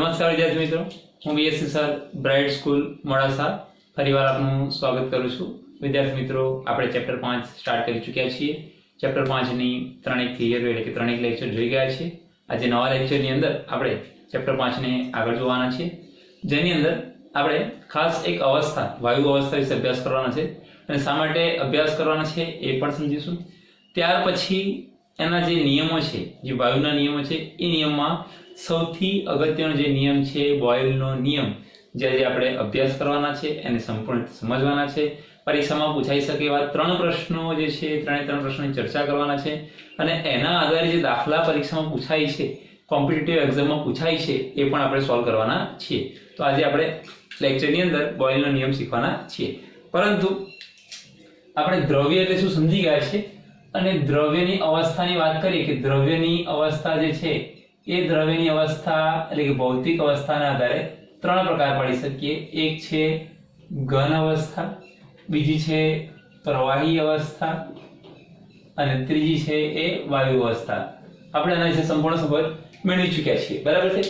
નમસ્કાર વિદ્યાર્થી મિત્રો, હું BSc sir bright school Modasa ફરીવાર આપનું સ્વાગત કરું છું. વિદ્યાર્થી મિત્રો, આપણે ચેપ્ટર 5 સ્ટાર્ટ કરી ચૂક્યા છીએ. ચેપ્ટર 5 ની ત્રણેક થિયરી એટલે કે ત્રણેક લેક્ચર જોઈ ગયા છે. આજે નવા લેક્ચરની અંદર આપણે ચેપ્ટર 5 ને આગળ જોવાના છે, જેની અંદર આપણે ખાસ એક અવસ્થા, વાયુ અવસ્થા વિશે અભ્યાસ કરવાનો છે અને શા માટે અભ્યાસ કરવાનો છે એ પણ સમજીશું. ત્યાર પછી એના જે નિયમો છે, જે વાયુના નિયમો છે, એ નિયમમાં સૌથી અગત્યનો જે નિયમ છે બોયલનો નિયમ, જે આપણે અભ્યાસ કરવાના છે, એને સંપૂર્ણ સમજવાના છે. પરીક્ષામાં પૂછાઈ શકે એવા 3 પ્રશ્નો જે છે, ત્રણ પ્રશ્નોની ચર્ચા કરવાના છે અને એના આધારે જે દાખલા પરીક્ષામાં પૂછાય છે, કોમ્પિટિટિવ એક્ઝામમાં પૂછાય છે, એ પણ આપણે સોલ્વ કરવાના છીએ. તો આજે આપણે લેક્ચરની અંદર બોયલનો નિયમ શીખવાના છીએ. પરંતુ આપણે દ્રવ્ય એટલે શું સમજી ગયા છે અને દ્રવ્યની અવસ્થાની વાત કરીએ કે દ્રવ્યની અવસ્થા જે છે એ દ્રવ્યની અવસ્થા એટલે કે ભૌતિક અવસ્થાના આધારે 3 પ્રકાર પાડી શકીએ. એક છે ઘન અવસ્થા, બીજી છે પ્રવાહી અવસ્થા અને ત્રીજી છે એ વાયુ અવસ્થા. આપણે આના વિશે સંપૂર્ણ સમજ મેળવી ચૂક્યા છીએ, બરાબર છે.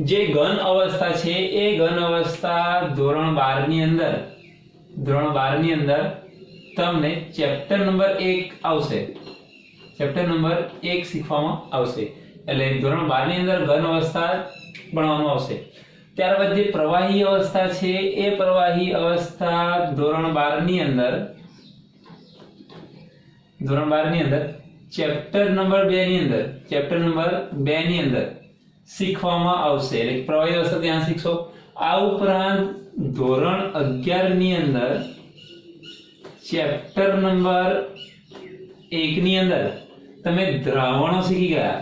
જે ઘન અવસ્થા છે એ ઘન અવસ્થા ધોરણ 12 ની અંદર તમને ચેપ્ટર નંબર 1 આવશે. ચેપ્ટર નંબર 1 શીખવામાં આવશે. એટલે ધોરણ 12 ની અંદર ઘન અવસ્થા ભણવામાં આવશે. ત્યારબાદ જે પ્રવાહી અવસ્થા છે એ પ્રવાહી અવસ્થા ધોરણ 12 ની અંદર ચેપ્ટર નંબર 2 ની અંદર શીખવામાં આવશે. એટલે પ્રવાહી અવસ્થા ત્યાં શીખશો. આ ઉપરાંત ધોરણ 11 ની અંદર ચેપ્ટર નંબર 1 ની અંદર તમે દ્રાવણો શીખી ગયા.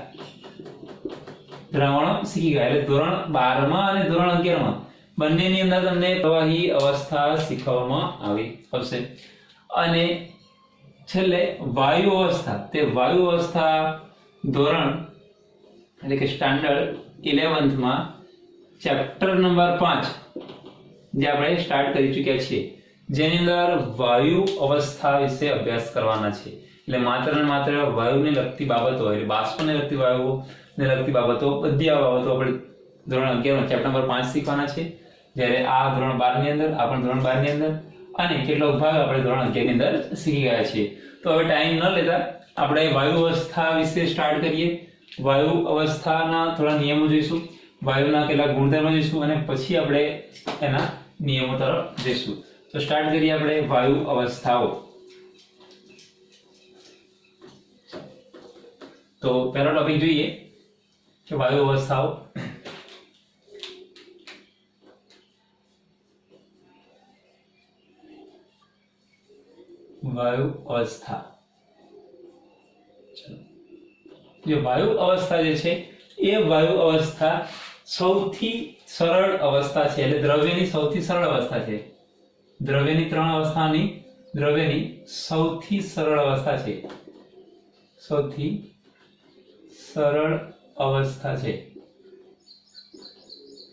એટલે ધોરણ 12 માં અને ધોરણ 11 માં બંનેની અંદર તમને પ્રવાહી અવસ્થા શીખવવામાં આવશે. અને છેલ્લે વાયુ અવસ્થા, તે વાયુ અવસ્થા ધોરણ એટલે કે સ્ટાન્ડર્ડ 11th માં ચેપ્ટર નંબર 5 જે આપણે સ્ટાર્ટ કરી ચૂક્યા છીએ, જેની અંદર વાયુ અવસ્થા વિશે અભ્યાસ કરવાના છે. એટલે માત્ર ને માત્ર વાયુને લગતી બાબતો, એટલે બાષ્પને લગતી વાયુને લગતી બાબતો, બધી આ બાબતો આપણે ધોરણ 11 ચેપ્ટર નંબર 5 શીખવાના છે. જ્યારે આ ધોરણ 12 ની અંદર, આ પણ ધોરણ 12 ની અંદર અને કેટલોક ભાગ આપણે ધોરણ 11 ની અંદર શીખી ગયા છીએ. તો હવે ટાઈમ ન લેતા આપણે વાયુ અવસ્થા વિશે સ્ટાર્ટ કરીએ. વાયુ અવસ્થાના થોડા નિયમો જોઈશું, વાયુના કેટલાક ગુણધર્મો જોઈશું અને પછી આપણે એના નિયમો તરફ જઈશું. તો સ્ટાર્ટ કરીએ આપણે વાયુ અવસ્થાઓ. તો પહેલો ટોપિક જોઈએ કે વાયુ અવસ્થાઓ. વાયુ અવસ્થા, જે વાયુ અવસ્થા જે છે એ વાયુ અવસ્થા સૌથી સરળ અવસ્થા છે. એટલે દ્રવ્યની સૌથી સરળ અવસ્થા છે. દ્રવ્યની 3 અવસ્થાની દ્રવ્યની સૌથી સરળ અવસ્થા છે. સૌથી સરળ અવસ્થા છે.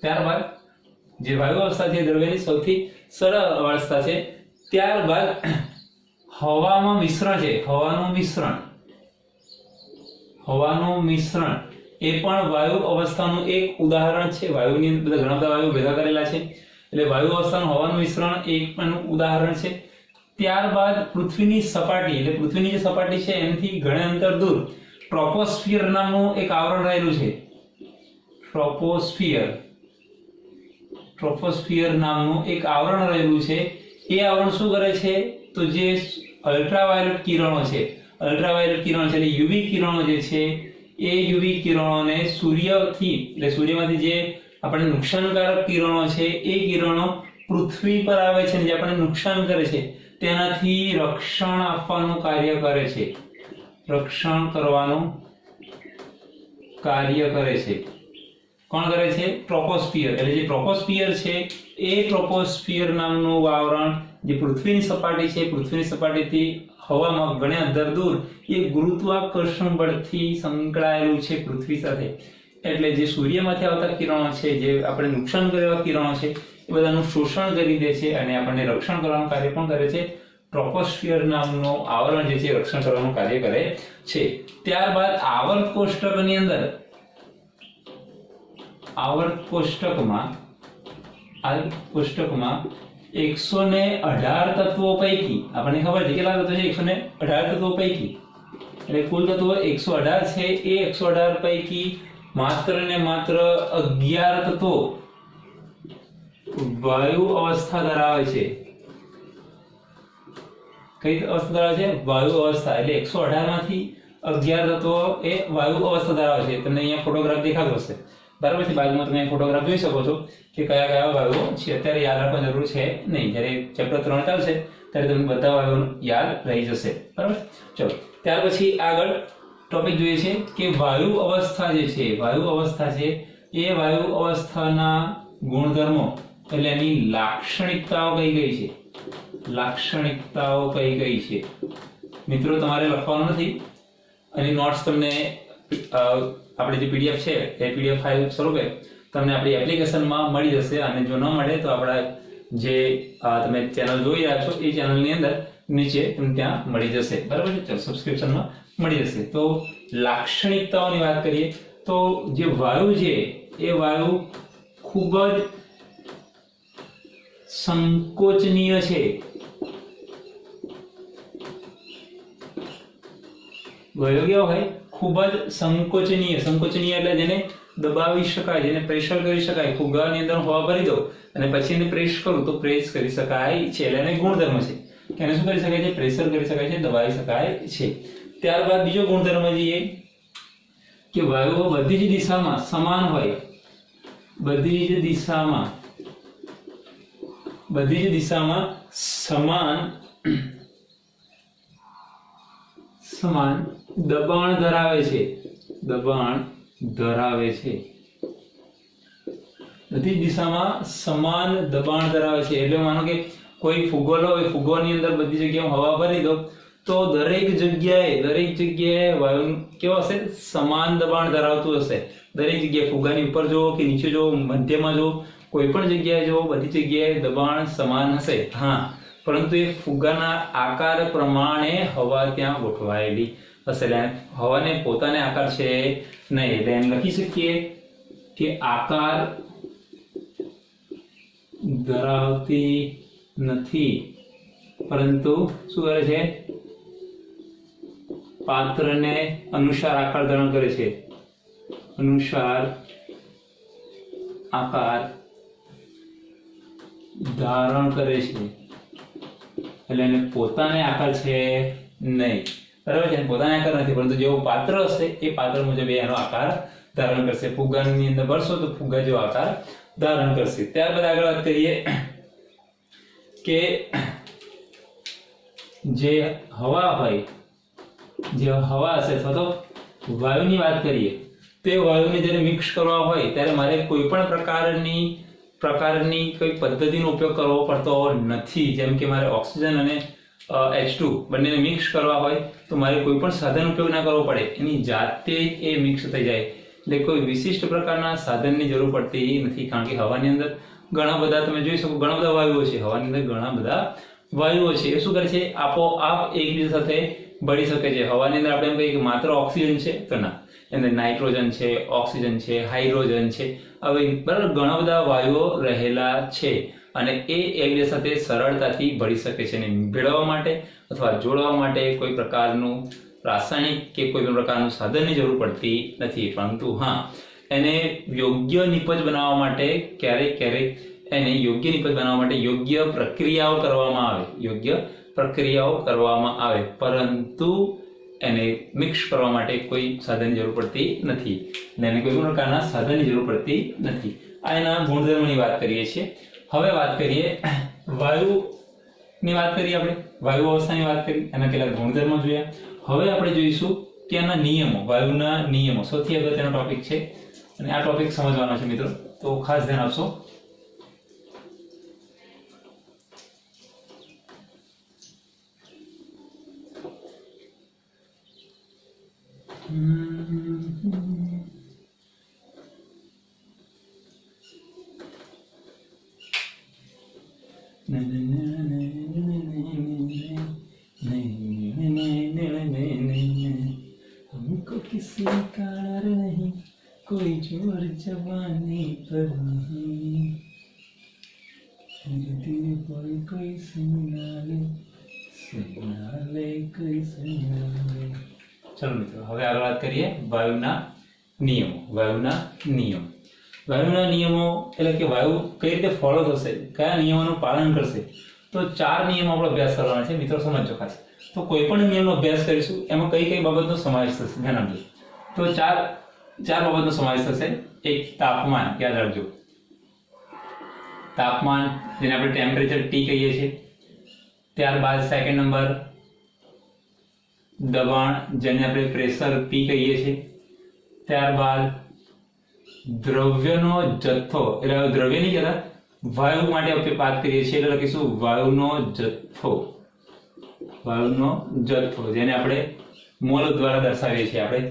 ત્યારબાદ જે વાયુ અવસ્થા છે દ્રવ્યની સૌથી સરળ અવસ્થા છે. ત્યારબાદ હવામાં મિશ્રણ છે. હવાનું મિશ્રણ એ પણ વાયુ અવસ્થાનું એક ઉદાહરણ છે. વાયુની બધા ઘણા બધા વાયુ ભેગા કરેલા છે, એટલે વાયુ અવસ્થાનું હવાનું મિશ્રણ એક પણ ઉદાહરણ છે. ત્યારબાદ પૃથ્વીની સપાટી, એટલે પૃથ્વીની જે સપાટી છે એનાથી ઘણા અંતર દૂર ટ્રોપોસ્ફિયર નામનું એક આવરણ રહેલું છે. ટ્રોપોસ્ફિયર નામનું એક આવરણ રહેલું છે. એ આવરણ શું કરે છે તો જે અલ્ટ્રાવાયોલેટ કિરણો છે, એટલે યુવી કિરણો જે છે એ યુવી કિરણોને સૂર્યથી, એટલે સૂર્યમાંથી જે આપણને નુકસાનકારક કિરણો છે એ કિરણો પૃથ્વી પર આવે છે અને જે આપણને નુકસાન કરે છે તેનાથી રક્ષણ આપવાનું કાર્ય કરે છે. રક્ષણ કરવાનું કાર્ય કરે છે. કોણ કરે છે? ટ્રોપોસ્ફિયર. એટલે જે ટ્રોપોસ્ફિયર છે એ ટ્રોપોસ્ફિયર નામનું આવરણ જે પૃથ્વીની સપાટી છે, પૃથ્વીની સપાટીથી હવામાં ઘણા અંતર દૂર એ ગુરુત્વાકર્ષણ બળથી સંકળાયેલું છે પૃથ્વી સાથે. એટલે જે સૂર્યમાંથી આવતા કિરણો છે, જે આપણે નુકસાન કરે એવા કિરણો છે, એ બધાનું શોષણ કરી દે છે અને આપણને રક્ષણ કરવાનું કાર્ય પણ કરે છે. ટ્રોપોસ્ફિયર નામનું આવરણ જે છે રક્ષણ કરવાનું કાર્ય કરે છે. ત્યારબાદ આવર્ત કોષ્ટકની અંદર આવર્ત કોષ્ટકમાં 118 તત્વો પૈકી આપણને ખબર છે કેટલા તત્વો છે 118 તત્વો પૈકી એટલે કુલ તત્વો 118 છે એ 118 પૈકી માત્ર ને માત્ર 11 તત્વો વાયુ અવસ્થા ધરાવે છે. કઈ અવસ્થા ધરાવે છે? વાયુ અવસ્થા. એટલે 118 માંથી 11 તત્વો એ વાયુ અવસ્થા ધરાવે છે. તમને અહીંયા ફોટોગ્રાફ દેખાતો હશે બરાબર છે. બાજુમાં તમે ફોટોગ્રાફ જોઈ શકો છો કે કયા કયા વાયુઓ છે. અત્યારે યાદ રાખવાની જરૂર છે નહીં. જ્યારે ચેપ્ટર 3 ચાલશે ત્યારે તમને બધા વાયુઓ યાદ રહી જશે બરાબર. ચલો ત્યાર પછી આગળ ટોપિક જોઈએ છે કે વાયુ અવસ્થા જે છે, વાયુ અવસ્થા છે એ વાયુ અવસ્થાના ગુણધર્મો એટલે એની લાક્ષણિકતાઓ કઈ કઈ છે? લાક્ષણિકતાઓ કઈ કઈ છે મિત્રો તમારે લખવાનું નથી. અને નોટ્સ તમને આપણે જે પીડીએફ છે એ પીડીએફ ફાઇલ સ્વરૂપે તમને આપણી એપ્લિકેશનમાં મળી જશે. અને જો ન મળે તો આપણા જે તમે ચેનલ જોઈ રહ્યા છો એ ચેનલની અંદર નીચે તમને ત્યાં મળી જશે બરાબર છે. ચલો સબસ્ક્રિપ્શનમાં મળી જશે. તો લાક્ષણિકતાઓની વાત કરીએ તો જે વાયુ છે એ વાયુ ખૂબ જ સંકોચનીય છે. વાયુ કેવો હોય? ખૂબ જ સંકોચનીય. સંકોચનીય એટલે જેને દબાવી શકાય, જેને પ્રેશર કરી શકાય. ફુગ્ગાની અંદર હવા ભરી દો અને પછી એને પ્રેસ કરું તો પ્રેસ કરી શકાય છે. એટલે એને ગુણધર્મ છે કે એને શું કરી શકાય છે? પ્રેશર કરી શકાય છે, દબાવી શકાય છે. ત્યારબાદ બીજો ગુણધર્મ જોઈએ કે વાયુઓ બધી જ દિશામાં સમાન હોય. બધી જ દિશામાં સમાન દબાણ ધરાવે છે. દબાણ ધરાવે છે. બધી દિશામાં સમાન દબાણ ધરાવે છે. એટલે માનો કે કોઈ ફુગ્ગો લો, એ ફુગ્ગોની અંદર બધી જગ્યાએ હવા ભરી દો તો દરેક જગ્યાએ વાયુ કેવો હશે? સમાન દબાણ ધરાવતું હશે. દરેક જગ્યાએ ફુગ્ગાની ઉપર જો કે નીચે જો, મધ્યમાં જો, કોઈ પણ જગ્યાએ જો, બધી જગ્યાએ દબાણ સમાન હશે. હા, પરંતુ એ ફુગ્ગાના આકાર પ્રમાણે હવા ત્યાં ગોઠવાયેલી હશે. એટલે હવાને પોતાને આકાર છે નહીં. એટલે એમ લખી શકીએ કે આકાર ધરાવતી નથી, પરંતુ શું કરે છે? પાત્રને અનુસાર આકાર ધારણ કરે છે. અનુસાર આકાર ધારણ કરે છે. એટલે એને પોતાને આકાર છે નહીં બરાબર છે. પોતાને આકાર નથી, પરંતુ જેવો પાત્ર હશે એ પાત્ર મુજબ એનો આકાર ધારણ કરશે. ફુગ્ગાની અંદર ભરશો તો ફુગ્ગા જેવો આકાર ધારણ કરશે. ત્યારબાદ આગળ વાત કરીએ કે જે હવા હોય, જે હવા હશે અથવા તો વાયુની વાત કરીએ તે વાયુને જ્યારે મિક્સ કરવા હોય ત્યારે મારે કોઈ પણ પ્રકારની કોઈ પદ્ધતિનો ઉપયોગ કરવો પડતો નથી. જેમ કે મારે ઓક્સિજન અને H2 બંનેને મિક્સ કરવા હોય તો મારે કોઈ પણ સાધન ઉપયોગ ના કરવો પડે. એની જાતે એ મિક્સ થઈ જાય. એટલે કોઈ વિશિષ્ટ પ્રકારના સાધનની જરૂર પડતી નથી. કારણ કે હવાની અંદર ઘણા બધા તમે જોઈ શકો ઘણા બધા વાયુઓ છે. હવાની અંદર ઘણા બધા વાયુઓ છે. એ શું કરે છે? આપોઆપ એકબીજા સાથે ભળી શકે છે. હવાની અંદર આપણે એમ કહીએ કે માત્ર ઓક્સિજન છે તો ના, એની અંદર નાઇટ્રોજન છે, ઓક્સિજન છે, હાઇડ્રોજન છે, હવે બરાબર ઘણા બધા વાયુઓ રહેલા છે. અને એ એકબીજા સાથે સરળતાથી ભળી શકે છે. અને ભેળવવા માટે અથવા જોડવા માટે કોઈ પ્રકારનું રાસાયણિક કે કોઈ પણ પ્રકારનું સાધનની જરૂર પડતી નથી. પરંતુ હા, એને યોગ્ય નિપજ બનાવવા માટે ક્યારેક એને યોગ્ય નિપજ બનાવવા માટે યોગ્ય પ્રક્રિયાઓ કરવામાં આવે, પરંતુ એને મિક્સ કરવા માટે કોઈ સાધનની જરૂર પડતી નથી. અને એને કોઈ પણ પ્રકારના સાધનની જરૂર પડતી નથી. આ એના ગુણધર્મોની વાત કરીએ છીએ. હવે વાત કરીએ વાયુની વાત કરીએ. આપણે વાયુ અવસ્થાની વાત કરી, એના કેટલાક ગુણધર્મો જોયા. હવે આપણે જોઈશું કે એના નિયમો, વાયુના નિયમો સૌથી અગત્યનો ટોપિક છે. અને આ ટોપિક સમજવાનો છે મિત્રો, તો ખાસ ધ્યાન આપશો. हमको किसी का डर नहीं, कोई जोर जवानी पर नहीं धीरे धीरे पर कोई सुनाले कोई सुनाले। चलो મિત્રો હવે આગળ વાત કરીએ વાયુના નિયમો। વાયુના નિયમો એટલે કે વાયુ કઈ રીતે ફોલો થશે, કયા નિયમોનું પાલન કરશે, તો 4 નિયમો આપણે અભ્યાસ કરવાના છે મિત્રો, સમજો ખાસ। તો કોઈ પણ નિયમનો અભ્યાસ કરીશું એમાં કઈ કઈ બાબતનો સમાવેશ થશે ધ્યાન આપજો। તો ચાર બાબતનો સમાવેશ થશે। એક તાપમાન, યાદ રાખજો તાપમાન જેને આપણે ટેમ્પરેચર ટી કહીએ છીએ। ત્યારબાદ સેકન્ડ નંબર દબાણ જેને આપણે પ્રેશર પી કહીએ છીએ। ત્યારબાદ દ્રવ્યનો જથ્થો, એટલે દ્રવ્ય નહીં કહેતા, વાયુ માટે આપણે વાત કરીએ છીએ એટલે લખીશું વાયુનો જથ્થો જેને આપણે મોલ દ્વારા દર્શાવીએ છીએ। આપણે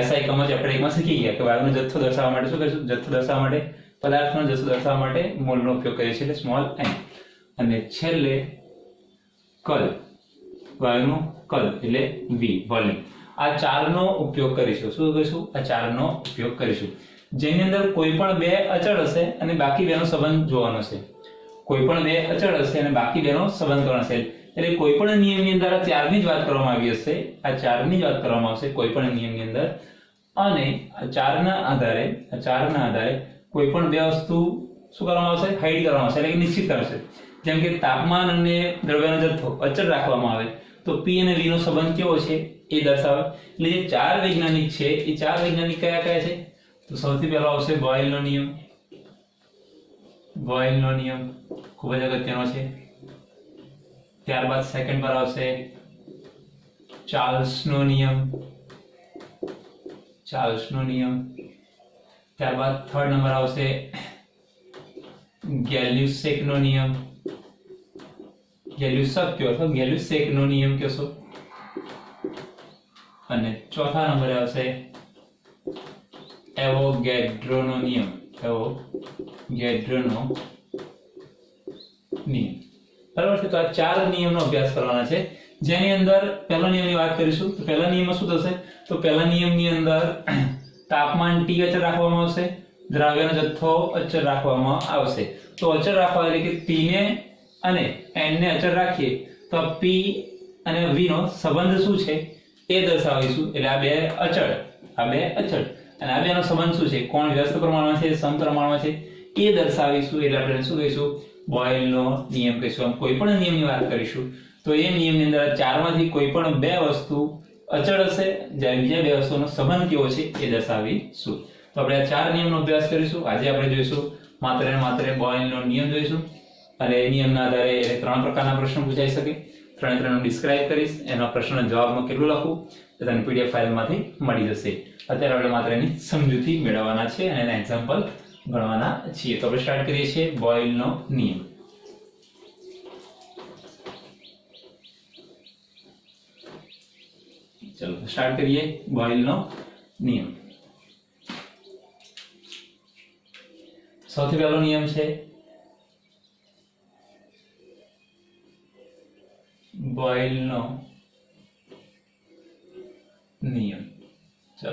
એસઆઈ એકમ જ આપણે એકમાં શીખી ગયા કે વાયુનો જથ્થો દર્શાવવા માટે શું કરીશું, જથ્થો દર્શાવવા માટે, પદાર્થનો જથ્થો દર્શાવવા માટે મોલનો ઉપયોગ કરીએ છીએ એટલે સ્મોલ એન। અને છેલ્લે કલ, વાયુનું કલ એટલે વી, વોલ્યુમ। આ 4નો ઉપયોગ કરીશું। શું કરીશું? આ 4નો ઉપયોગ કરીશું, જેની અંદર કોઈ પણ 2 અચળ હશે અને બાકી 2નો સંબંધ જોવાનો છે। કોઈ પણ 2 અચળ હશે અને બાકી 2નો સંબંધ કરવાનો છે, એટલે કોઈ પણ નિયમની અંદર આ 4ની જ વાત કરવામાં આવી હશે, આ 4ની જ વાત કરવામાં આવશે કોઈ પણ નિયમની અંદર। અને આ 4ના આધારે કોઈ પણ 2 વસ્તુ શું કરવામાં આવશે, હાઈડ કરવામાં આવશે, એટલે કે નિશ્ચિત કરશે। જેમ કે તાપમાન અને દ્રવ્યનો જથ્થો અચળ રાખવામાં આવે તો પી અને વી નો સંબંધ કેવો છે એ દર્શાવે। એટલે જે 4 વૈજ્ઞાનિક છે એ 4 વૈજ્ઞાનિક કયા કયા છે, તો સૌથી પહેલો આવશે બોયલનો નિયમ, ખૂબ જ અગત્યનો છે। ત્યારબાદ સેકન્ડ પર આવશે ચાર્લ્સનો નિયમ। ત્યારબાદ થર્ડ નંબર આવશે ગેલ્યુસેકનો નિયમ, ગેલ્યુસેકનો નિયમ કહેશો। અને ચોથા નંબરે આવશે એવોગેડ્રોનો નિયમ, બરાબર છે। તો આ 4 નિયમનો અભ્યાસ કરવાના છે, જેની અંદર પહેલા નિયમની વાત કરીશું। તો પહેલા નિયમમાં શું થશે, તો પહેલા નિયમની અંદર તાપમાન T અચળ રાખવામાં આવશે, દ્રવ્યનો જથ્થો અચળ રાખવામાં આવશે। તો અચળ રાખવા એટલે કે T ને અને N ને અચળ રાખીએ તો P અને V નો સંબંધ શું છે એ દર્શાવીશું। એટલે આ 2 અચળ અને આ 2 નો સંબંધ શું છે, કોણ વ્યસ્ત પ્રમાણમાં છે, સમપ્રમાણમાં છે એ દર્શાવીશું। એટલે આપણે શું કહીશું, બોયલનો નિયમ કહીશું। આમ કોઈ પણ નિયમની વાત કરીશું તો એ નિયમની અંદર 4માંથી કોઈ પણ 2 વસ્તુ અચળ હશે, જ્યારે બીજા 2 વસ્તુનો સંબંધ કેવો છે એ દર્શાવીશું। તો આપણે આ 4 નિયમનો અભ્યાસ કરીશું। આજે આપણે જોઈશું માત્ર બોયલનો નિયમ જોઈશું, અને એ નિયમના આધારે 3 પ્રકારના પ્રશ્નો પૂછાઈ શકે। 3 ડિસ્ક્રાઇબ કરીશ, એનો પ્રશ્નનો જવાબમાં કેટલું લખવું એ તમને પીડીએફ ફાઇલમાંથી મળી જશે। અત્યારે આપણે માત્ર એની સમજૂતી મેળવવાના છે અને એના એક્ઝામ્પલ ગણવાના છીએ। તો આપણે સ્ટાર્ટ કરીએ છીએ બોયલનો નિયમ। ચલો સ્ટાર્ટ કરીએ બોયલનો નિયમ। સૌથી પહેલો નિયમ છે બોયલનો નિયમ। ચલો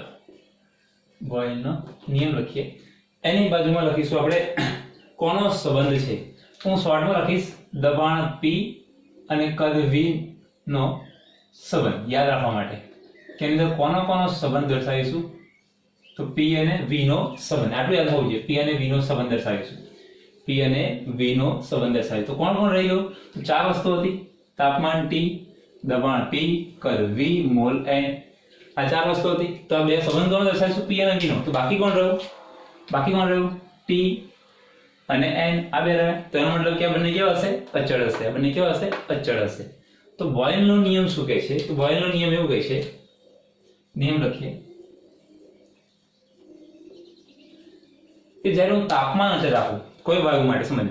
બોયલનો નિયમ લખીએ। એની બાજુમાં લખીશું આપણે કોનો સંબંધ છે। હું શોર્ટમાં લખીશ દબાણ P અને કદ V નો સંબંધ યાદ રાખવા માટે કે અંદર કોનો સંબંધ દર્શાવીશું, તો P અને V નો સંબંધ, આટલું યાદ હોવું જોઈએ। P અને V નો સંબંધ દર્શાવીશું, તો કોણ રહી ગયું, તો 4 વસ્તુ હતી, તાપમાન T, દબાણ P, કદ V, મોલ N, આ 4 વસ્તુ હતી। તો આ 2 સંબંધ કોનો દર્શાવીશું, P અને V નો। તો બાકી કોણ રહ્યું, T અને N, આ 2 રહ્યા। તો એનો મતલબ કે આ બંને કેવા હશે, અચળ હશે। તો બોયલનો નિયમ શું કહે છે, તો બોયલનો નિયમ એવું કહે છે, નિયમ લખીએ કે જ્યારે હું તાપમાન અચળ રાખું કોઈ વાયુ માટે, સમજો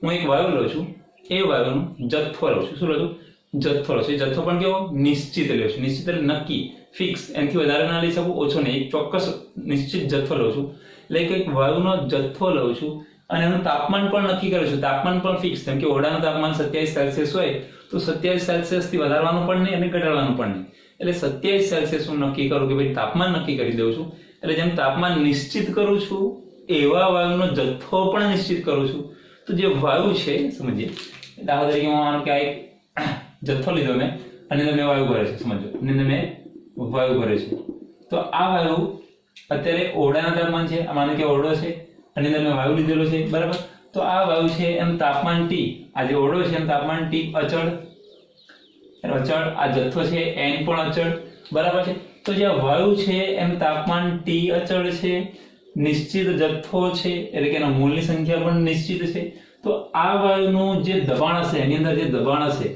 હું એક વાયુ લઉં છું, એ વાયુનો જથ્થો લઉં છું, શું લઉં છું, જથ્થો લઉં છું। એ જથ્થો પણ કેવો, નિશ્ચિત લઉં છું, નિશ્ચિત એટલે નક્કી, ફિક્સ, એનાથી વધારે ના લઈ શકું, ઓછો નહીં, એક ચોક્કસ નિશ્ચિત જથ્થો લઉં છું। એટલે કે એક વાયુનો જથ્થો લઉં છું અને એનું તાપમાન પણ નક્કી કરું છું, તાપમાન પણ ફિક્સ, જેમ કે ઓરડાનું તાપમાન 27 સેલ્સિયસ હોય તો 27 સેલ્સિયસ થી વધારવાનું પણ નહીં અને ઘટાડવાનું પણ નહીં, એટલે 27 સેલ્સિયસ હું નક્કી કરું કે ભાઈ તાપમાન નક્કી કરી દઉં છું। એટલે જેમ તાપમાન નિશ્ચિત કરું છું એવા વાયુનો જથ્થો પણ નિશ્ચિત કરું છું તો જે વાયુ છે સમજીએ દાખલા તરીકે હું માનો કે આ એક જથ્થો લીધો મેં અને અંદર મેં વાયુ ભરે છે સમજો અને અંદર મેં વાયુ ભરે છે તો આ વાયુ અત્યારે ઓરડાના તાપમાન છે માનો કે ઓરડો છે અને અંદર મેં વાયુ લીધેલો છે બરાબર તો આ વાયુ છે એનું તાપમાન T આ જે ઓરડો છે એનું તાપમાન T અચળ આ જથ્થો છે n પણ અચળ બરાબર છે તો જે વાયુ છે એનું તાપમાન T અચળ છે નિશ્ચિત જથ્થો છે એટલે કે એના મોલની સંખ્યા પણ નિશ્ચિત છે તો આ વાયુનું જે દબાણ હશે એની અંદર જે દબાણ હશે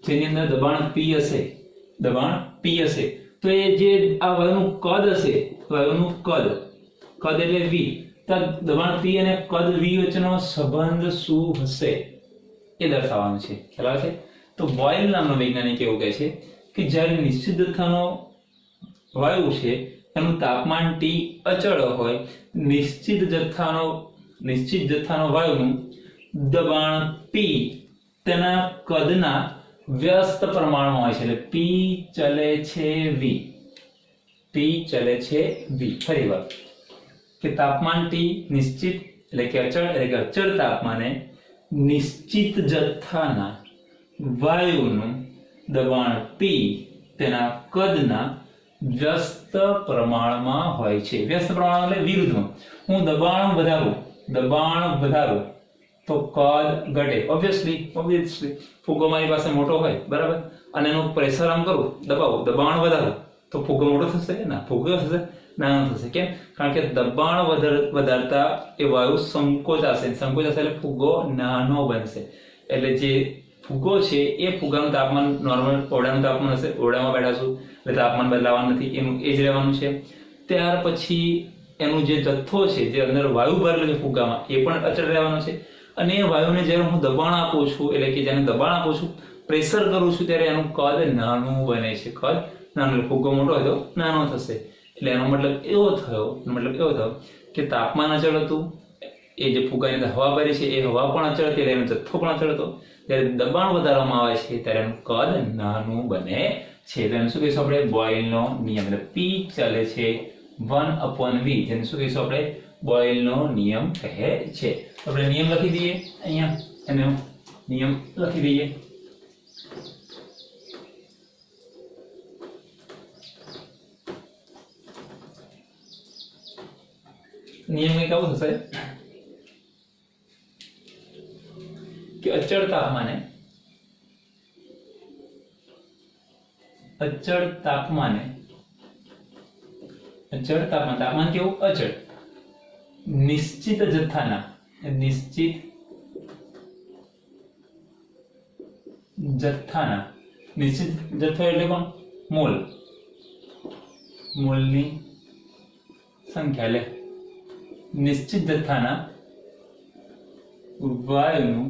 જેની અંદર દબાણ P હશે તો એ જે આ વાયુનું કદ હશે વાયુનું કદ એટલે V તો દબાણ P અને કદ V વચ્ચેનો સંબંધ શું હશે એ દર્શાવવાનું છે ખ્યાલ આવે છે તો બોયલ નામનો વૈજ્ઞાનિક એવું કહે છે કે જ્યારે નિશ્ચિત જથ્થાનો વાયુ છે એનું તાપમાન T અચળ હોય નિશ્ચિત જથ્થાનો વાયુનું દબાણ P તેના કદના વ્યસ્ત પ્રમાણમાં હોય છે એટલે P ચલે છે V ફરીવાર કે તાપમાન T નિશ્ચિત એટલે કે અચળ તાપમાને નિશ્ચિત જથ્થાના વાયુનું દબાણ P તેના કદના વ્યસ્ત પ્રમાણમાં હોય છે વ્યસ્ત પ્રમાણ એટલે વિરુદ્ધમાં હું દબાણ વધારું તો કદ ઘટે ઓબ્વિયસલી ફુગ્ગો મારી પાસે મોટો હોય બરાબર અને એનું પ્રેશર આમ કરું દબાણ વધારો તો ફુગ્ગો મોટો થશે ના ફુગ્ગો થશે નાનો થશે કેમ કારણ કે દબાણ વધારતા એ વાયુ સંકોચાશે એટલે ફુગ્ગો નાનો બનશે એટલે જે ફુગ્ગો છે એ ફુગ્ગાનું તાપમાન નોર્મલ ઓરડાનું તાપમાન હશે ઓરડામાં બેઠા છું એટલે તાપમાન બદલાવાનું નથી એનું એ જ રહેવાનું છે ત્યાર પછી એનું જે જથ્થો છે જે અંદર વાયુ ભરેલો છે ફુગ્ગામાં એ પણ અચળ રહેવાનો છે અને એ વાયુને જ્યારે હું દબાણ આપું છું એટલે કે જેને દબાણ આપું છું પ્રેશર કરું છું ત્યારે એનું કદ નાનું બને છે ફુગ્ગો મોટો હોય તો નાનો થશે એટલે એનો મતલબ એવો થયો કે તાપમાન અચળ હતું એ જે ફુગ્ગાની અંદર હવા ભરી છે એ હવા પણ અચળ હતી એટલે એનો જથ્થો પણ અચળ હતો જ્યારે દબાણ વધારવામાં આવે છે ત્યારે એનું કદ નાનું બને છે તો એને શું કહીશું આપણે બોયલનો નિયમ એટલે P ચાલે છે 1/V જેને શું કહીશું આપણે બોયલનો નિયમ કહે છે તો આપણે નિયમ લખી દઈએ અહીંયા એનો નિયમ લખી દઈએ નિયમ કંઈક આવું થશે કે અચળ તાપમાને તાપમાન કેવું અચળ નિશ્ચિત જથ્થાના નિશ્ચિત જથ્થો એટલે કોણ મોલની સંખ્યા લે નિશ્ચિત જથ્થાના વાયુનું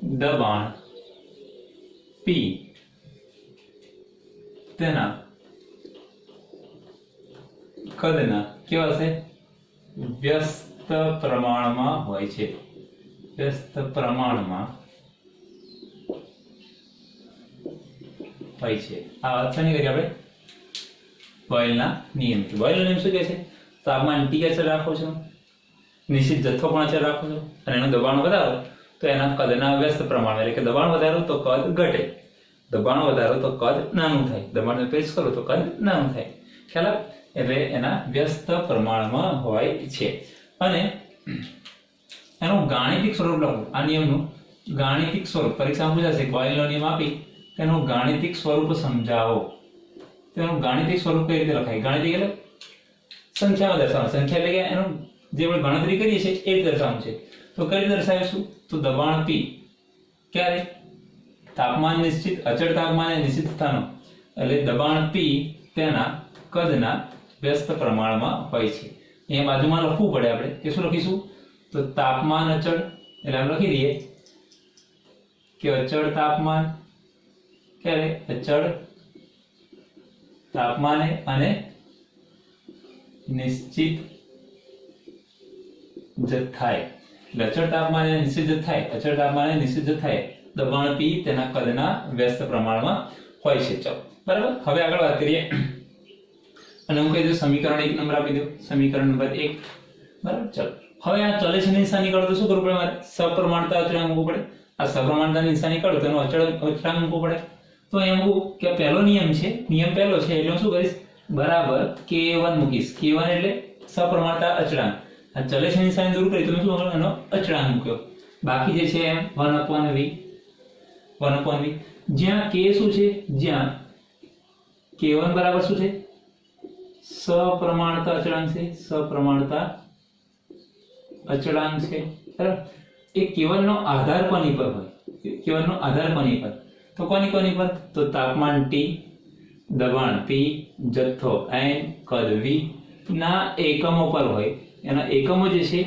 દબાણ P તેના કદના કેવા છે વ્યસ્ત પ્રમાણમાં હોય છે આ વાત શેની કરી આપણે બોયલના નિયમ બોયલનો નિયમ શું કહે છે તાપમાન T અચળ રાખો છો નિશ્ચિત જથ્થો પણ અચળ રાખો છો અને એનું દબાણ વધારો તો એના કદના વ્યસ્ત પ્રમાણ એટલે કે દબાણ વધારો તો કદ ઘટે દબાણ વધારો તો કદ નાનું થાય દબાણને પ્રેસ કરો તો કદ નાનું થાય ખ્યાલ એટલે એના વ્યસ્ત પ્રમાણમાં હોય છે અને એનું ગાણિતિક સ્વરૂપ લખો આ નિયમનું ગાણિતિક સ્વરૂપ પરીક્ષામાં પૂછાશે બોયલનો નિયમ આપી તેનું ગાણિતિક સ્વરૂપ સમજાવો તેનું ગાણિતિક સ્વરૂપ કઈ રીતે લખાય ગાણિતિક એટલે સંખ્યામાં દર્શાવવાનું સંખ્યા એટલે કે એનું જે આપણે ગણતરી કરીએ છીએ એ દર્શાવવાનું છે તો કઈ રીતે દર્શાવીશું તો દબાણ P ક્યારે તાપમાન નિશ્ચિત અચળ તાપમાને નિશ્ચિત સ્થાનો એટલે દબાણ P તેના કદના વ્યસ્ત પ્રમાણમાં હોય છે અહીંયા બાજુમાં લખવું પડે આપણે કે શું લખીશું તો તાપમાન અચળ એટલે આપણે લખી દઈએ કે અચળ તાપમાન ક્યારે અચળ તાપમાને અને નિશ્ચિત જથ્થાએ એટલે અચળ તાપમાને નિશ્ચિત જથ્થાએ દબાણ P તેના કદના વ્યસ્ત પ્રમાણમાં હોય છે ચલો બરાબર હવે આગળ વાત કરીએ અને હું કહી દઉં સમીકરણ 1 નંબર આપી દઉં સમીકરણ નંબર 1 बराबर। चलो હવે આ ચલે છે નિશાની કાઢો તો શું કરવું પડે? મારે સપ્રમાણતા અચળાંક મૂકવું પડે। આ સપ્રમાણતા નિશાની કાઢો તો એનો અચળાંક મૂકવો પડે। તો એમ કે પહેલો નિયમ છે, નિયમ પહેલો છે એટલે હું શું કરીશ? બરાબર k1 મૂકીશ। k1 એટલે સપ્રમાણતા અચળાંક। આ ચલે છે નિશાની દૂર કરી તો મેં શું કર્યું? એનો અચળાંક મૂક્યો। બાકી જે છે એમ 1/v 1/v, જ્યાં k શું છે? જ્યાં k1 બરાબર શું છે? સપ્રમાણતા અચળાંક છે, સપ્રમાણતા અચળાંક છે, બરાબર। એ k1 નો આધાર કોની પર હોય? k1 નો આધાર કોની પર? તો કોની પર? તો તાપમાન T, દબાણ P, જથ્થો n, કદ v ના એકમો પર હોય। એના એકમો જે છે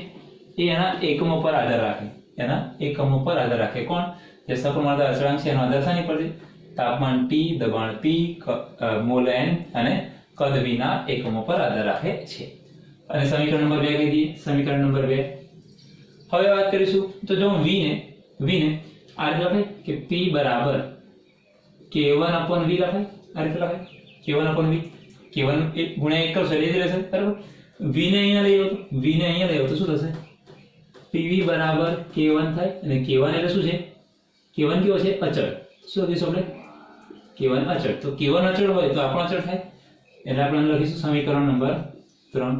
એ એના એકમો પર આધાર રાખે, એના એકમો પર આધાર રાખે। કોણ? જે સપ્રમાણતા અચળાંક છે એનો આધાર શાની પર છે? તાપમાન T, દબાણ P, મોલ n અને કદ v ના એકમો પર આધાર રાખે છે। અને સમીકરણ નંબર 2 કહી દઈએ। સમીકરણ નંબર 2 હવે વાત કરીશું તો જો v ને આ રીતે લખાય કે p બરાબર k1/v લખાય। આ રીતે લખાય k1/v, k1 ગુણ્યા 1 કરશો એટલે જ રહેશે, બરાબર। v ને અહીંયા લઈ આવો તો શું થશે? pv બરાબર k1 થાય। અને k1 એટલે શું છે? k1 કેવો છે? અચળ। શું લખીશું આપણે? k1 અચળ। તો k1 અચળ હોય તો આપણો અચળ થાય એટલે આપણે લખીશું સમીકરણ નંબર 3।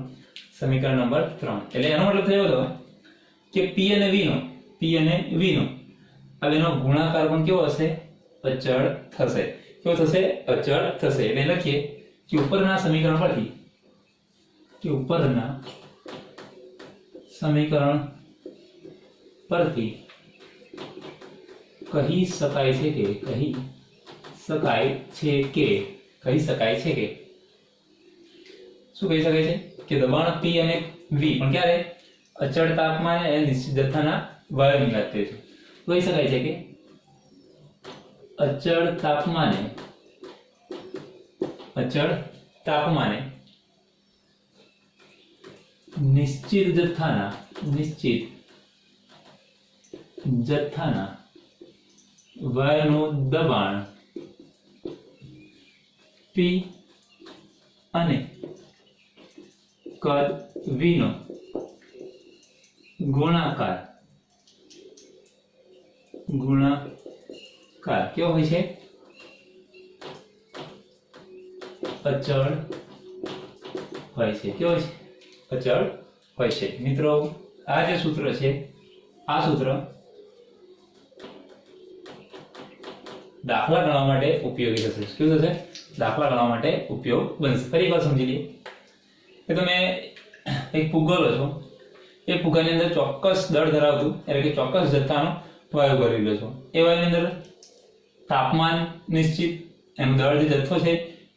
સમીકરણ નંબર 3 એટલે એનો મતલબ થયો હતો કે p અને v નો આ બેનો ગુણાકાર પણ કેવો હશે? અચળ થશે। કેવો થશે? અચળ થશે। એટલે લખીએ કે ઉપરના સમીકરણ પરથી કહી શકાય છે કે શું કહી શકાય છે? કે દબાણ P અને V પણ ક્યારે? અચળ તાપમાને અને નિશ્ચિત જથ્થાના વાયુની વાત કરીએ છીએ। કહી શકાય છે કે અચળ તાપમાને નિશ્ચિત જથ્થાના વાયુનું દબાણ P અને કદ v નો ગુણાકાર કેવો હોય છે? અચળ હોય છે। કેવો છે? અચળ હોય છે। મિત્રો આ જે સૂત્ર છે આ સૂત્ર દાખલા ગણવા માટે ઉપયોગી થશે। શું થશે? દાખલા ગણવા માટે ઉપયોગ બનશે। ફરી એકવાર સમજી લઈએ કે તમે એક ફુગ્ગો લો છો, એ ફુગ્ગાની અંદર ચોક્કસ દળ ધરાવતું એટલે કે ચોક્કસ જથ્થાનો વાયુ ભરી લો છો। એ વાયુની અંદર તાપમાન નિશ્ચિત, એનો દળ જે જથ્થો છે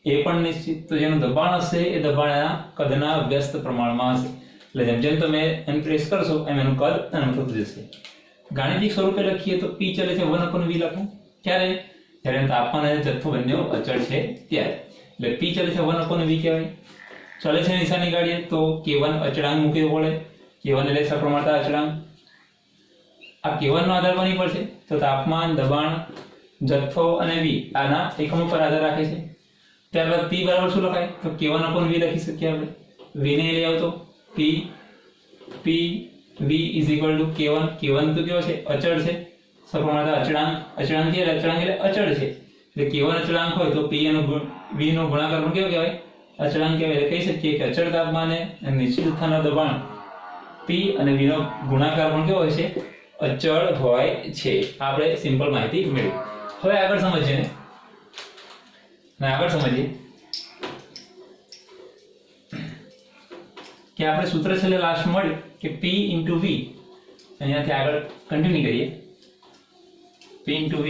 એ પણ નિશ્ચિત, તો જેનું દબાણ હશે એ દબાણ એના કદના વ્યસ્ત પ્રમાણમાં હશે। એટલે જેમ જેમ તમે એને પ્રેસ કરશો એમ એનું કદ નાનું થતું જશે। ગાણિતિક સ્વરૂપે લખીએ તો p ચલે છે 1/v લખો। ક્યારે? જ્યારે તાપમાન અને જથ્થો બંને અચળ છે ત્યારે। એટલે p ચલે છે 1/v કહેવાય। ચલે છે નિશાની કાઢીએ તો k1 અચળાંક મૂકવો પડે। k1 એટલે સપ્રમાણતા અચળાંક। આ k1 નો આધાર કોની પર છે? તો તાપમાન, દબાણ, જથ્થો અને v આના એકમો પર આધાર રાખે છે। ત્યારબાદ p બરાબર શું લખાય? તો k1/v લખી શકીએ આપણે। v ને લઈ આવો તો p v = k1। k1 તો કેવો છે? અચળ છે, સપ્રમાણતા અચળાંક એટલે અચળ છે। એટલે k1 અચળાંક હોય તો p અને v નો ગુણાકાર પણ કેવો કહેવાય? અચળાંક કહેવાય। એટલે કહી શકીએ કે અચળ તાપમાને અને નિશ્ચિત જથ્થાના દબાણ p અને v નો ગુણાકાર પણ કેવો હોય છે? અચળ હોય છે। આપણે સિમ્પલ માહિતી મેળવી। હવે આગળ સમજીએ કે આપણે સૂત્ર છેલ્લે લાસ્ટ મળ્યું કે p * v। અહીંયાથી આગળ કન્ટિન્યુ કરીએ। p * v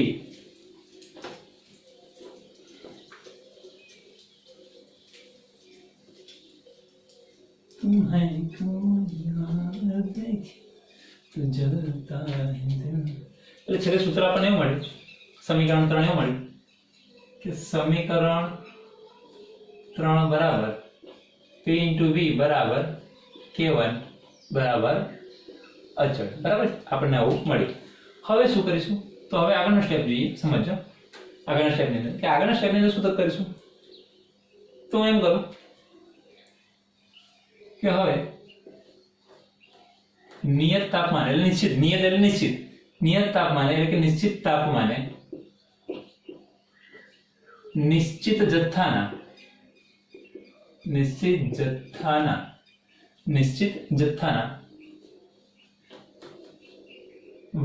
એટલે છેલ્લે સૂત્ર આપણને એવું મળ્યું, સમીકરણ 3 એવું મળ્યું કે સમીકરણ 3 બરાબર p * v બરાબર k1 બરાબર અચળ। બરાબર આપણને આવું મળ્યું। હવે શું કરીશું? તો હવે આગળનો સ્ટેપ જોઈએ, સમજો આગળના સ્ટેપની અંદર કે આગળના સ્ટેપની અંદર શું કરીશું? તો એમ કરો કે હવે નિયત તાપમાન એટલે નિશ્ચિત, નિયત એટલે નિશ્ચિત, નિયત તાપમાન એટલે કે નિશ્ચિત તાપમાને નિશ્ચિત જથ્થાના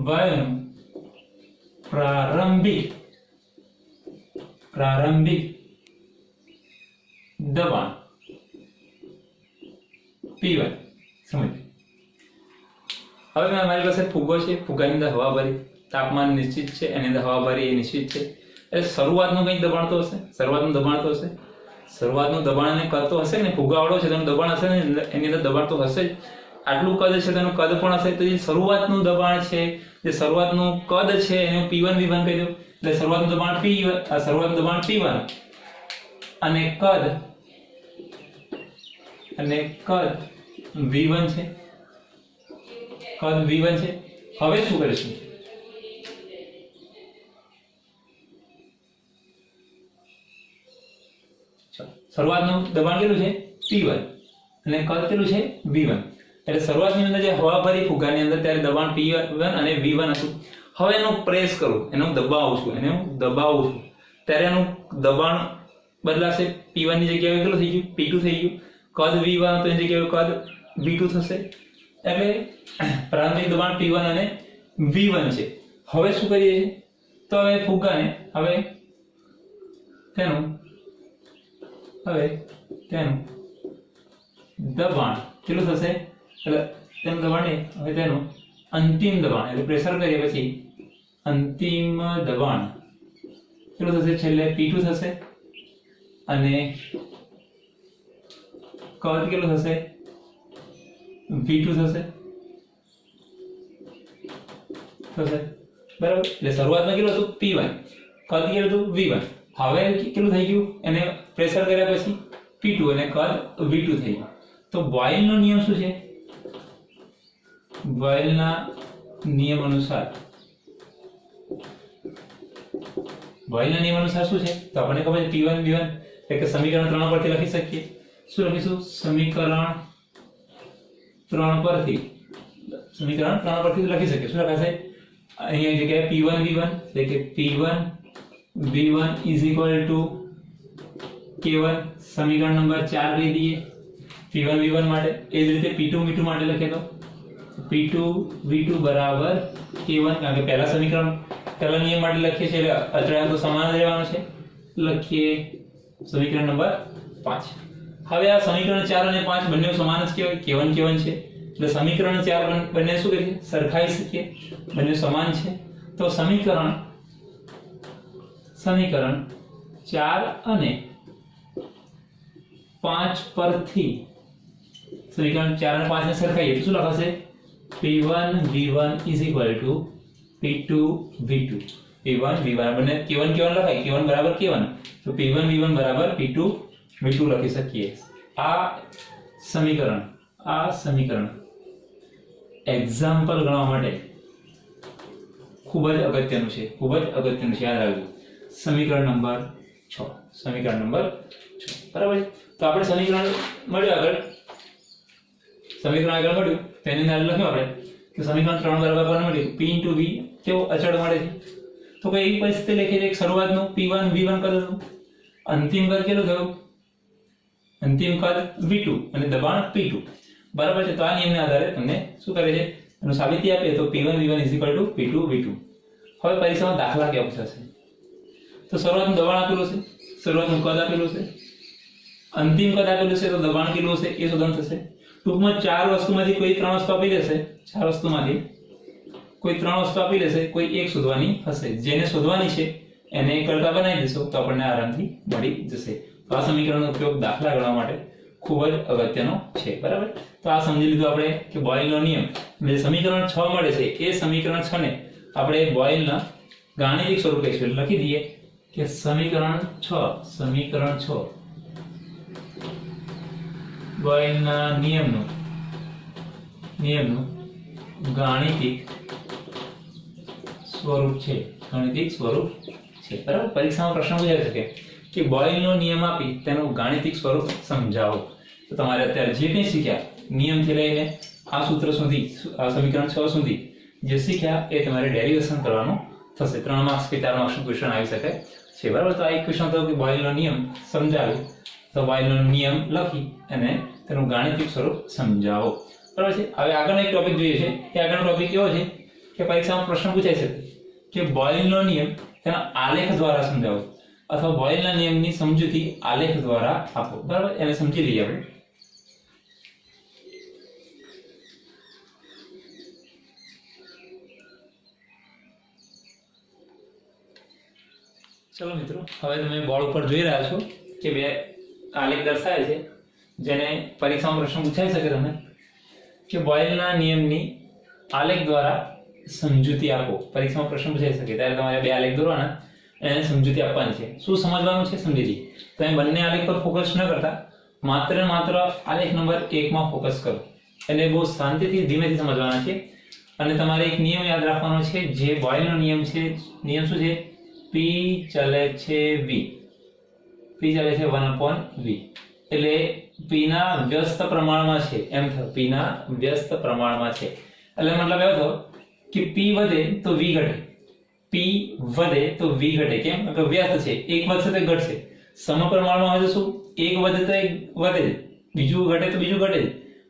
વાયુનું પ્રારંભિક દબાણ P1 સમજ. હવે મારી પાસે ફુગ્ગો છે, ફુગ્ગાની અંદર હવા ભરી, તાપમાન નિશ્ચિત છે, એની અંદર હવા ભરી એ નિશ્ચિત છે. એટલે શરૂઆતનું કંઈક દબાણ તો હશે, શરૂઆતનું દબાણ અને કદ તો હશે ને. ફુગ્ગાવાળો છે તેનું દબાણ હશે ને, એની અંદર દબાણ તો હશે જ. આટલું કદ છે તેનું કદ પણ હશે. તો જે શરૂઆતનું દબાણ છે, જે શરૂઆતનું કદ છે એને P1 V1 કહી દઉં. એટલે શરૂઆતનું દબાણ P1 અને કદ V1 છે. હવે શું કરીશું? શરૂઆતનું દબાણ કેટલું છે? P1 અને કદ કેટલું છે? V1. એટલે શરૂઆતની અંદર જે હવા ભરી ફુગ્ગાની અંદર ત્યારે દબાણ P1 અને V1 હતું. હવે એનો પ્રેસ કરું, એનો દબાવું છું, ત્યારે એનું દબાણ બદલાશે. P1 ની જગ્યાએ કેટલું થઈ ગયું? P2 થઈ ગયું. કદ V1 તો એની જગ્યાએ કદ V2 થશે. એટલે પ્રારંભિક દબાણ P1 અને V1 છે. હવે શું કરીએ છીએ? તો હવે ફુગ્ગાને તેનું દબાણ કેટલું થશે? એટલે તેનું દબાણ નહીં, હવે તેનું અંતિમ દબાણ એટલે પ્રેશર કરીએ પછી અંતિમ દબાણ કેટલું થશે? છેલ્લે P2 થશે અને કદ કેટલું થશે? V2 થશે. બરાબર. એટલે શરૂઆતમાં કેટલું હતું? P1, કદ કેટલું હતું? V1. હવે કેટલું થઈ ગયું? એને પ્રેશર કર્યા પછી P2 અને કદ V2 થઈ ગયું. તો બોયલનો નિયમ શું છે? બોયલના નિયમ અનુસાર શું છે? તો આપણને ખબર છે P1 V1 એટલે કે સમીકરણ 3 પરથી લખી શકીએ. શું લખીશું? સમીકરણ 3 પરથી લખી શકીએ. શું લખાશે? અહીંયા જગ્યાએ P1 V1 એટલે કે P1 V1 is equal to K1. સમીકરણ નંબર 4 કહી દઈએ P1 V1 માટે. એ જ રીતે P2 V2 માટે લખીએ તો P2 V2 બરાબર K1, કારણ કે પહેલા નિયમ માટે લખીએ છીએ એટલે અચળાંક તો સમાન જ રહેવાનો છે. લખીએ સમીકરણ નંબર 5. હવે આ સમીકરણ 4 અને 5 બંને સમાન જ કહેવાય, K1 છે. એટલે સમીકરણ 4 બંને શું કરીએ? સરખાવી શકીએ, બંને સમાન છે. તો સમીકરણ 4 અને 5 પરથી સમીકરણ 4 અને 5 ને સરખાઈએ તો શું લખાશે? P1 V1 is equal to P2 V2. P1 V1 બંને K1 લખાય, K1 બરાબર K1. તો P1 V1 બરાબર P2 V2 લખી શકીએ. આ સમીકરણ એક્ઝામ્પલ ગણવા માટે ખૂબ જ અગત્યનું છે, યાદ રાખજો. સમીકરણ નંબર 6. બરાબર છે. તો આપણે સમીકરણ મળ્યું તેની અંદર લખ્યું આપણે કે સમીકરણ 3 બરાબર કોને મળ્યું? P * V કેવો અચળ મળે છે. તો કોઈ એવી પરિસ્થિતિ લખીએ કે શરૂઆતનું P1 V1 કદ હતું, અંતિમ કદ કેટલું થયું? અંતિમ કદ V2 અને દબાણ P2. બરાબર છે. તો આ નિયમના આધારે તમને શું કરે છે? એનું સાબિતી આપે તો P1 V1 = P2 V2. હવે પરીક્ષામાં દાખલા કેવો થશે? તો શરૂઆતનું દબાણ આપેલું છે, શરૂઆતનું કદ આપેલું છે, અંતિમ કદ આપેલું છે, તો દબાણ કેટલું હશે એ શોધવાનું થશે. ટૂંકમાં 4 વસ્તુમાંથી કોઈ 3 વસ્તુ આપી દેશે, 4 વસ્તુમાંથી કોઈ 3 વસ્તુ આપી લેશે, કોઈ એક શોધવાની હશે. જેને શોધવાની છે એને કરતા બનાવી દેશો તો આપણને આરામથી મળી જશે. તો આ સમીકરણનો ઉપયોગ દાખલા ગણવા માટે ખૂબ જ અગત્યનો છે. બરાબર. તો આ સમજી લીધું આપણે કે બોયલનો નિયમ જે સમીકરણ 6 મળે છે એ સમીકરણ 6 ને આપણે બોયલના ગાણિતિક સ્વરૂપે લખી દઈએ કે સમીકરણ 6 બોયલના નિયમનું ગાણિતિક સ્વરૂપ છે. બરાબર. પરીક્ષામાં પ્રશ્ન પૂછાઈ શકે કે બોયલનો નિયમ આપી તેનું ગાણિતિક સ્વરૂપ સમજાવો. તો તમારે અત્યારે જે કંઈ શીખ્યા નિયમથી લઈને આ સૂત્ર સુધી સમીકરણ 6 સુધી જે શીખ્યા એ તમારે ડેરિવેશન કરવાનું થશે. 3 માર્ક્સ કે 4 માર્ક્સનું ક્વેશ્ચન આવી શકે છે. બરાબર. તો આ એક ક્વેશ્ચન હતો કે બોયલનો નિયમ સમજાવો, તો બોયલનો નિયમ લખી અને તેનું ગાણિતિક સ્વરૂપ સમજાવો. બરાબર છે. હવે આગળનો એક ટોપિક જોઈએ છે. એ આગળનો ટોપિક એવો છે કે પરીક્ષામાં પ્રશ્ન પૂછાઈ શકે કે બોયલનો નિયમ તેના આલેખ દ્વારા સમજાવો અથવા બોયલના નિયમની સમજૂતી આલેખ દ્વારા આપો. બરાબર. એને સમજી લઈએ આપણે. ચલો મિત્રો, હવે તમે બોર્ડ ઉપર જોઈ રહ્યા છો કે બે આલેખ દર્શાવે છે જેને પરીક્ષામાં પ્રશ્ન પૂછાઈ શકે તમને કે બોયલના નિયમની આલેખ દ્વારા સમજૂતી આપો. પરીક્ષામાં પ્રશ્ન પૂછાઈ શકે ત્યારે તમારે બે આલેખ દોરવાના અને એને સમજૂતી આપવાની છે. શું સમજવાનું છે સમજી લઈએ. તમે બંને આલેખ પર ફોકસ ન કરતા માત્ર આલેખ નંબર 1 માં ફોકસ કરો. એને બહુ શાંતિથી ધીમેથી સમજવાના છે. અને તમારે એક નિયમ યાદ રાખવાનો છે જે બોયલનો નિયમ છે. નિયમ શું છે? P ચલે છે V. P ચલે છે 1/V. એટલે P ના વ્યસ્ત પ્રમાણમાં છે એમ થયો. P ના વ્યસ્ત પ્રમાણમાં છે એટલે મતલબ એવો થયો કે P વધે તો V ઘટે. P વધે તો V ઘટે. કેમ? કે વ્યસ્ત છે. એક વધશે તો એક ઘટશે. સમપ્રમાણમાં હોય તો શું? એક વધે તો એક વધે, બીજું ઘટે તો બીજું ઘટે.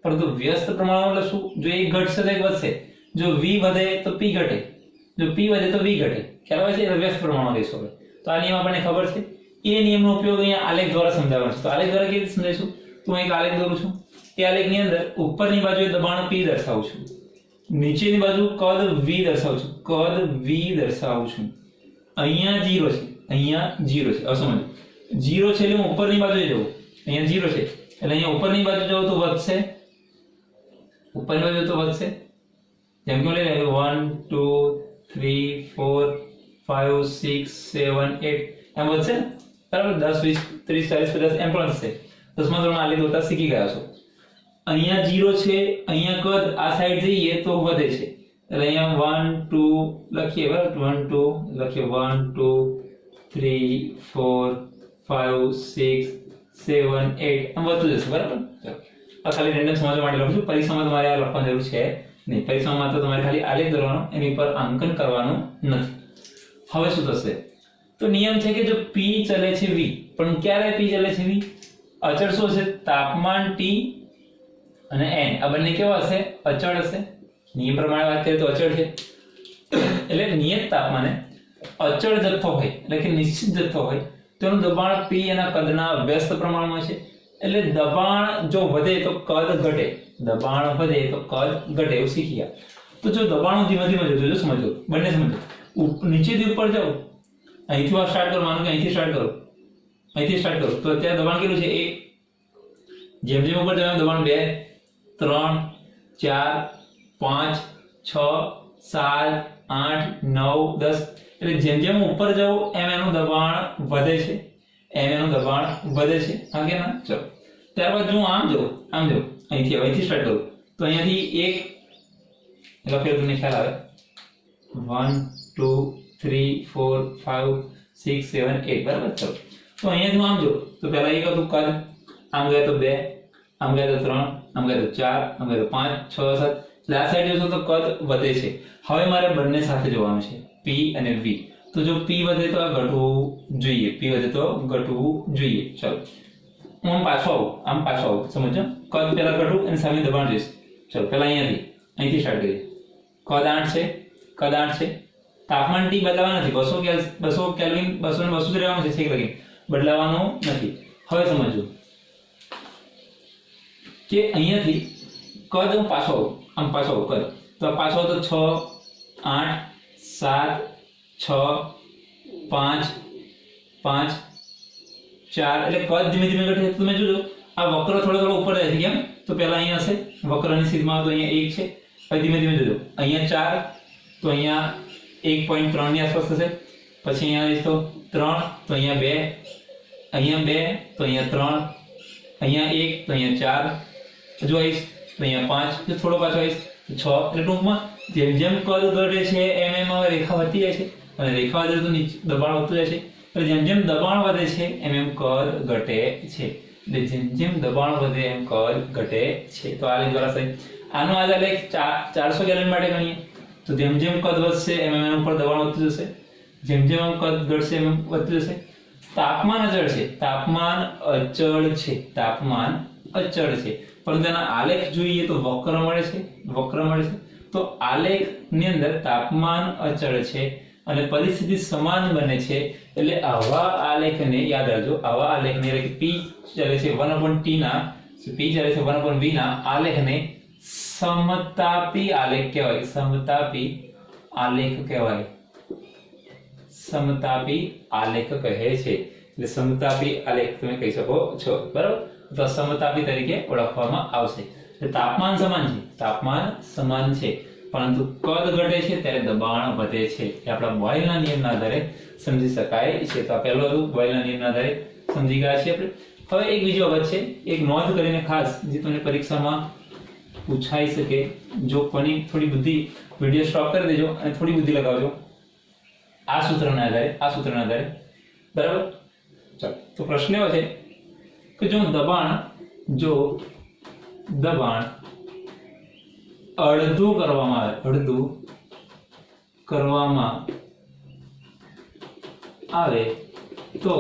પરંતુ વ્યસ્ત પ્રમાણમાં એટલે શું? જો એક ઘટશે તો એક વધશે. જો V વધે તો P ઘટે, જો P વધે તો V ઘટે. ખ્યાલ આવે છે? વ્યસ્ત પ્રમાણમાં લઈશું હવે. તો આ નિયમ આપણને ખબર છે. એ નિયમનો ઉપયોગ અહીંયા આલેખ દ્વારા સમજાવવાનો છે. તો આલેખ દ્વારા કેવી રીતે સમજાવીશું? તો હું એક આલેખ દોરું છું. એ આલેખની અંદર ઉપરની બાજુએ દબાણ P દર્શાવું છું, નીચેની બાજુ કદ V દર્શાવું છું. કદ V દર્શાવું છું. અહીંયા 0 છે, અહીંયા 0 છે. હવે સમજો, 0 છે એટલે હું ઉપરની બાજુએ જઉં. અહીંયા 0 છે એટલે અહીંયા ઉપરની બાજુ જાઉં તો વધશે, ઉપરની બાજુ તો વધશે. જેમ કે લઈ લે 1 2 3 4 5 6 7 8 એમ વધશે ને. બરાબર. 10 20 30 40 50 એમ પણ વધશે. 10મા ધોરણમાં આલેખ દોરતા શીખી ગયા છો. અહીંયા 0 છે, અહીંયા કદ આ સાઈડ જઈએ તો વધે છે એટલે અહીંયા 1 2 લખીએ. બરાબર. 1 2 લખીએ. 1 2 3 4 5 6 7 8 એમ વધતું જશે. બરાબર. આ ખાલી રેન્ડમ સમજવા માટે લખું છું. પરીક્ષામાં તમારે આ લખવાની જરૂર છે નહીં. પરીક્ષામાં તો તમારે ખાલી આલેખ દોરવાનો, એની પર અંકન કરવાનું નથી. હવે શું થશે? તો નિયમ છે કે જો P ચલે છે V, પણ ક્યારે P ચલે છે V? અચળ શું હશે? તાપમાન T અને N આ બંને કેવા હશે? અચળ હશે. નિયમ પ્રમાણે વાત કરીએ તો અચળ છે. એટલે નિયત તાપમાને અચળ જથ્થો હોય એટલે કે નિશ્ચિત જથ્થો હોય તેનું દબાણ P એના કદના વ્યસ્ત પ્રમાણમાં છે. એટલે દબાણ જો વધે તો કદ ઘટે, દબાણ વધે તો કદ ઘટે. એવું શીખી ગયા. તો જો દબાણો ધીમે ધીમે જતો, જો સમજો, બંને સમજો. નીચેથી ઉપર જાઓ, અહીંથી સ્ટાર્ટ કરો. માનો કે અહીંથી સ્ટાર્ટ કરો, અહીંથી સ્ટાર્ટ કરો તો અત્યારે દબાણ કેટલું છે? 1. જેમ જેમ ઉપર જાવ દબાણ 2 3 4 5 6 7 8 9 10. એટલે જેમ જેમ ઉપર જાવ એમ એનું દબાણ વધે છે, એમ એનું દબાણ વધે છે. હા કે ના? ચલો ત્યારબાદ જો આમ જાઉં, અહીંથી સ્ટાર્ટ કરું તો અહીંયાથી 1 લખેલું તમને ખ્યાલ આવે. 1 2 3 4 5 6 7 8. બરાબર. ચલો તો અહીંયા જો આમ જો તો પહેલા 1 હતું કદ, આમ ગયા તો 2, આમ ગયા તો 3, આમ ગયા તો 4, આમ ગયા તો 5 6 7. એટલે આ સાઈડ જોશો તો કદ વધે છે. હવે મારે બંને સાથે જોવાનું છે, P અને V. તો જો P વધે તો આ ઘટવું જોઈએ, P વધે તો ઘટવું જોઈએ. ચલો હું આમ પાછો આવું. સમજો, કદ પહેલા ઘટવું અને સામે દબાણ જોઈશ. ચલો પહેલા અહીંથી સ્ટાર્ટ કરીએ. કદ 8 છે, કદ 8 છે. તાપમાન T બદલાવા નથી. 200 કેલ્વિન 200 ને 200 રહેવાનું છે. છેક લગી બદલાવાનું નથી. હવે સમજો કે અહીંયાથી કદ હું પાછો આવું કદ તો પાછો તો 6 8 7 6 5 5 4. એટલે કદ ધીમે ધીમે ઘટે. તમે જોજો આ વક્ર થોડો ઉપર જાય છે. કેમ? તો પહેલા અહીંયા હશે વક્રની સીધમાં તો અહીંયા 1 છે. હવે ધીમે ધીમે જોજો અહીંયા 4 તો અહીંયા 1.3 ની આસપાસ થશે. પછી અહીંયા આવીશ તો 3 તો અહીંયા 2, અહીંયા 2 તો અહીંયા 3, અહીંયા 1 તો અહીંયા 4, હજુ આવીશ તો અહીંયા 5, જો થોડો પાછો આવીશ તો 6. એટલે ટૂંકમાં જેમ જેમ કદ ઘટે છે એમ એમ હવે રેખા વધતી જાય છે અને રેખા વધે તો નીચે દબાણ વધતું જાય છે. એટલે જેમ જેમ દબાણ વધે છે એમ એમ કદ ઘટે છે. એટલે જેમ જેમ દબાણ વધે એમ કદ ઘટે છે. તો આ દ્વારા આનો આ આલેખ 400 ગેલન માટે ગણીએ તો જેમ જેમ કદ વધશે એમ એમ ઉપર દબાણ વધતું જશે, જેમ જેમ કદ ઘટશે એમ વધતું જશે. તાપમાન અચળ છે, તાપમાન અચળ છે, તાપમાન અચળ છે, પરંતુ એના આલેખ જોઈએ તો વક્ર મળે છે, વક્ર મળે છે. તો આલેખની અંદર તાપમાન અચળ છે અને પરિસ્થિતિ સમાન બને છે, એટલે આવા આલેખને યાદ રાખજો, આવા આલેખને એટલે કે p ચાલે છે 1/t ના, p ચાલે છે 1/v ના આલેખને સમતાપી આલેખ કહેવાય, સમતાપી આલેખ કહેવાય, સમતાપી આલેખ કહે છે. એટલે સમતાપી આલેખ તમે કહી શકો છો, બરાબર. તો સમતાપી તરીકે ઓળખવામાં આવશે. એટલે તાપમાન સમાન છે, તાપમાન સમાન છે, પરંતુ કદ ઘટે છે ત્યારે દબાણ વધે છે. એ આપણા બોયલના નિયમના આધારે સમજી શકાય છે. તો આ પહેલું હતું, બોયલના નિયમના આધારે સમજી ગયા છીએ આપણે. હવે એક બીજી બાબત છે, એક નોંધ કરીને ખાસ, જે તમને પરીક્ષામાં પૂછાઈ શકે. જો કોની થોડી બુદ્ધિ, વિડિયો સ્ટોપ કરી દેજો અને થોડી બુદ્ધિ લગાવજો આ સૂત્રના આધારે, આ સૂત્રના આધારે, બરાબર. ચાલો, તો પ્રશ્ન એવો છે કે જો દબાણ અડધું કરવામાં આવે, અડધું કરવામાં આવે તો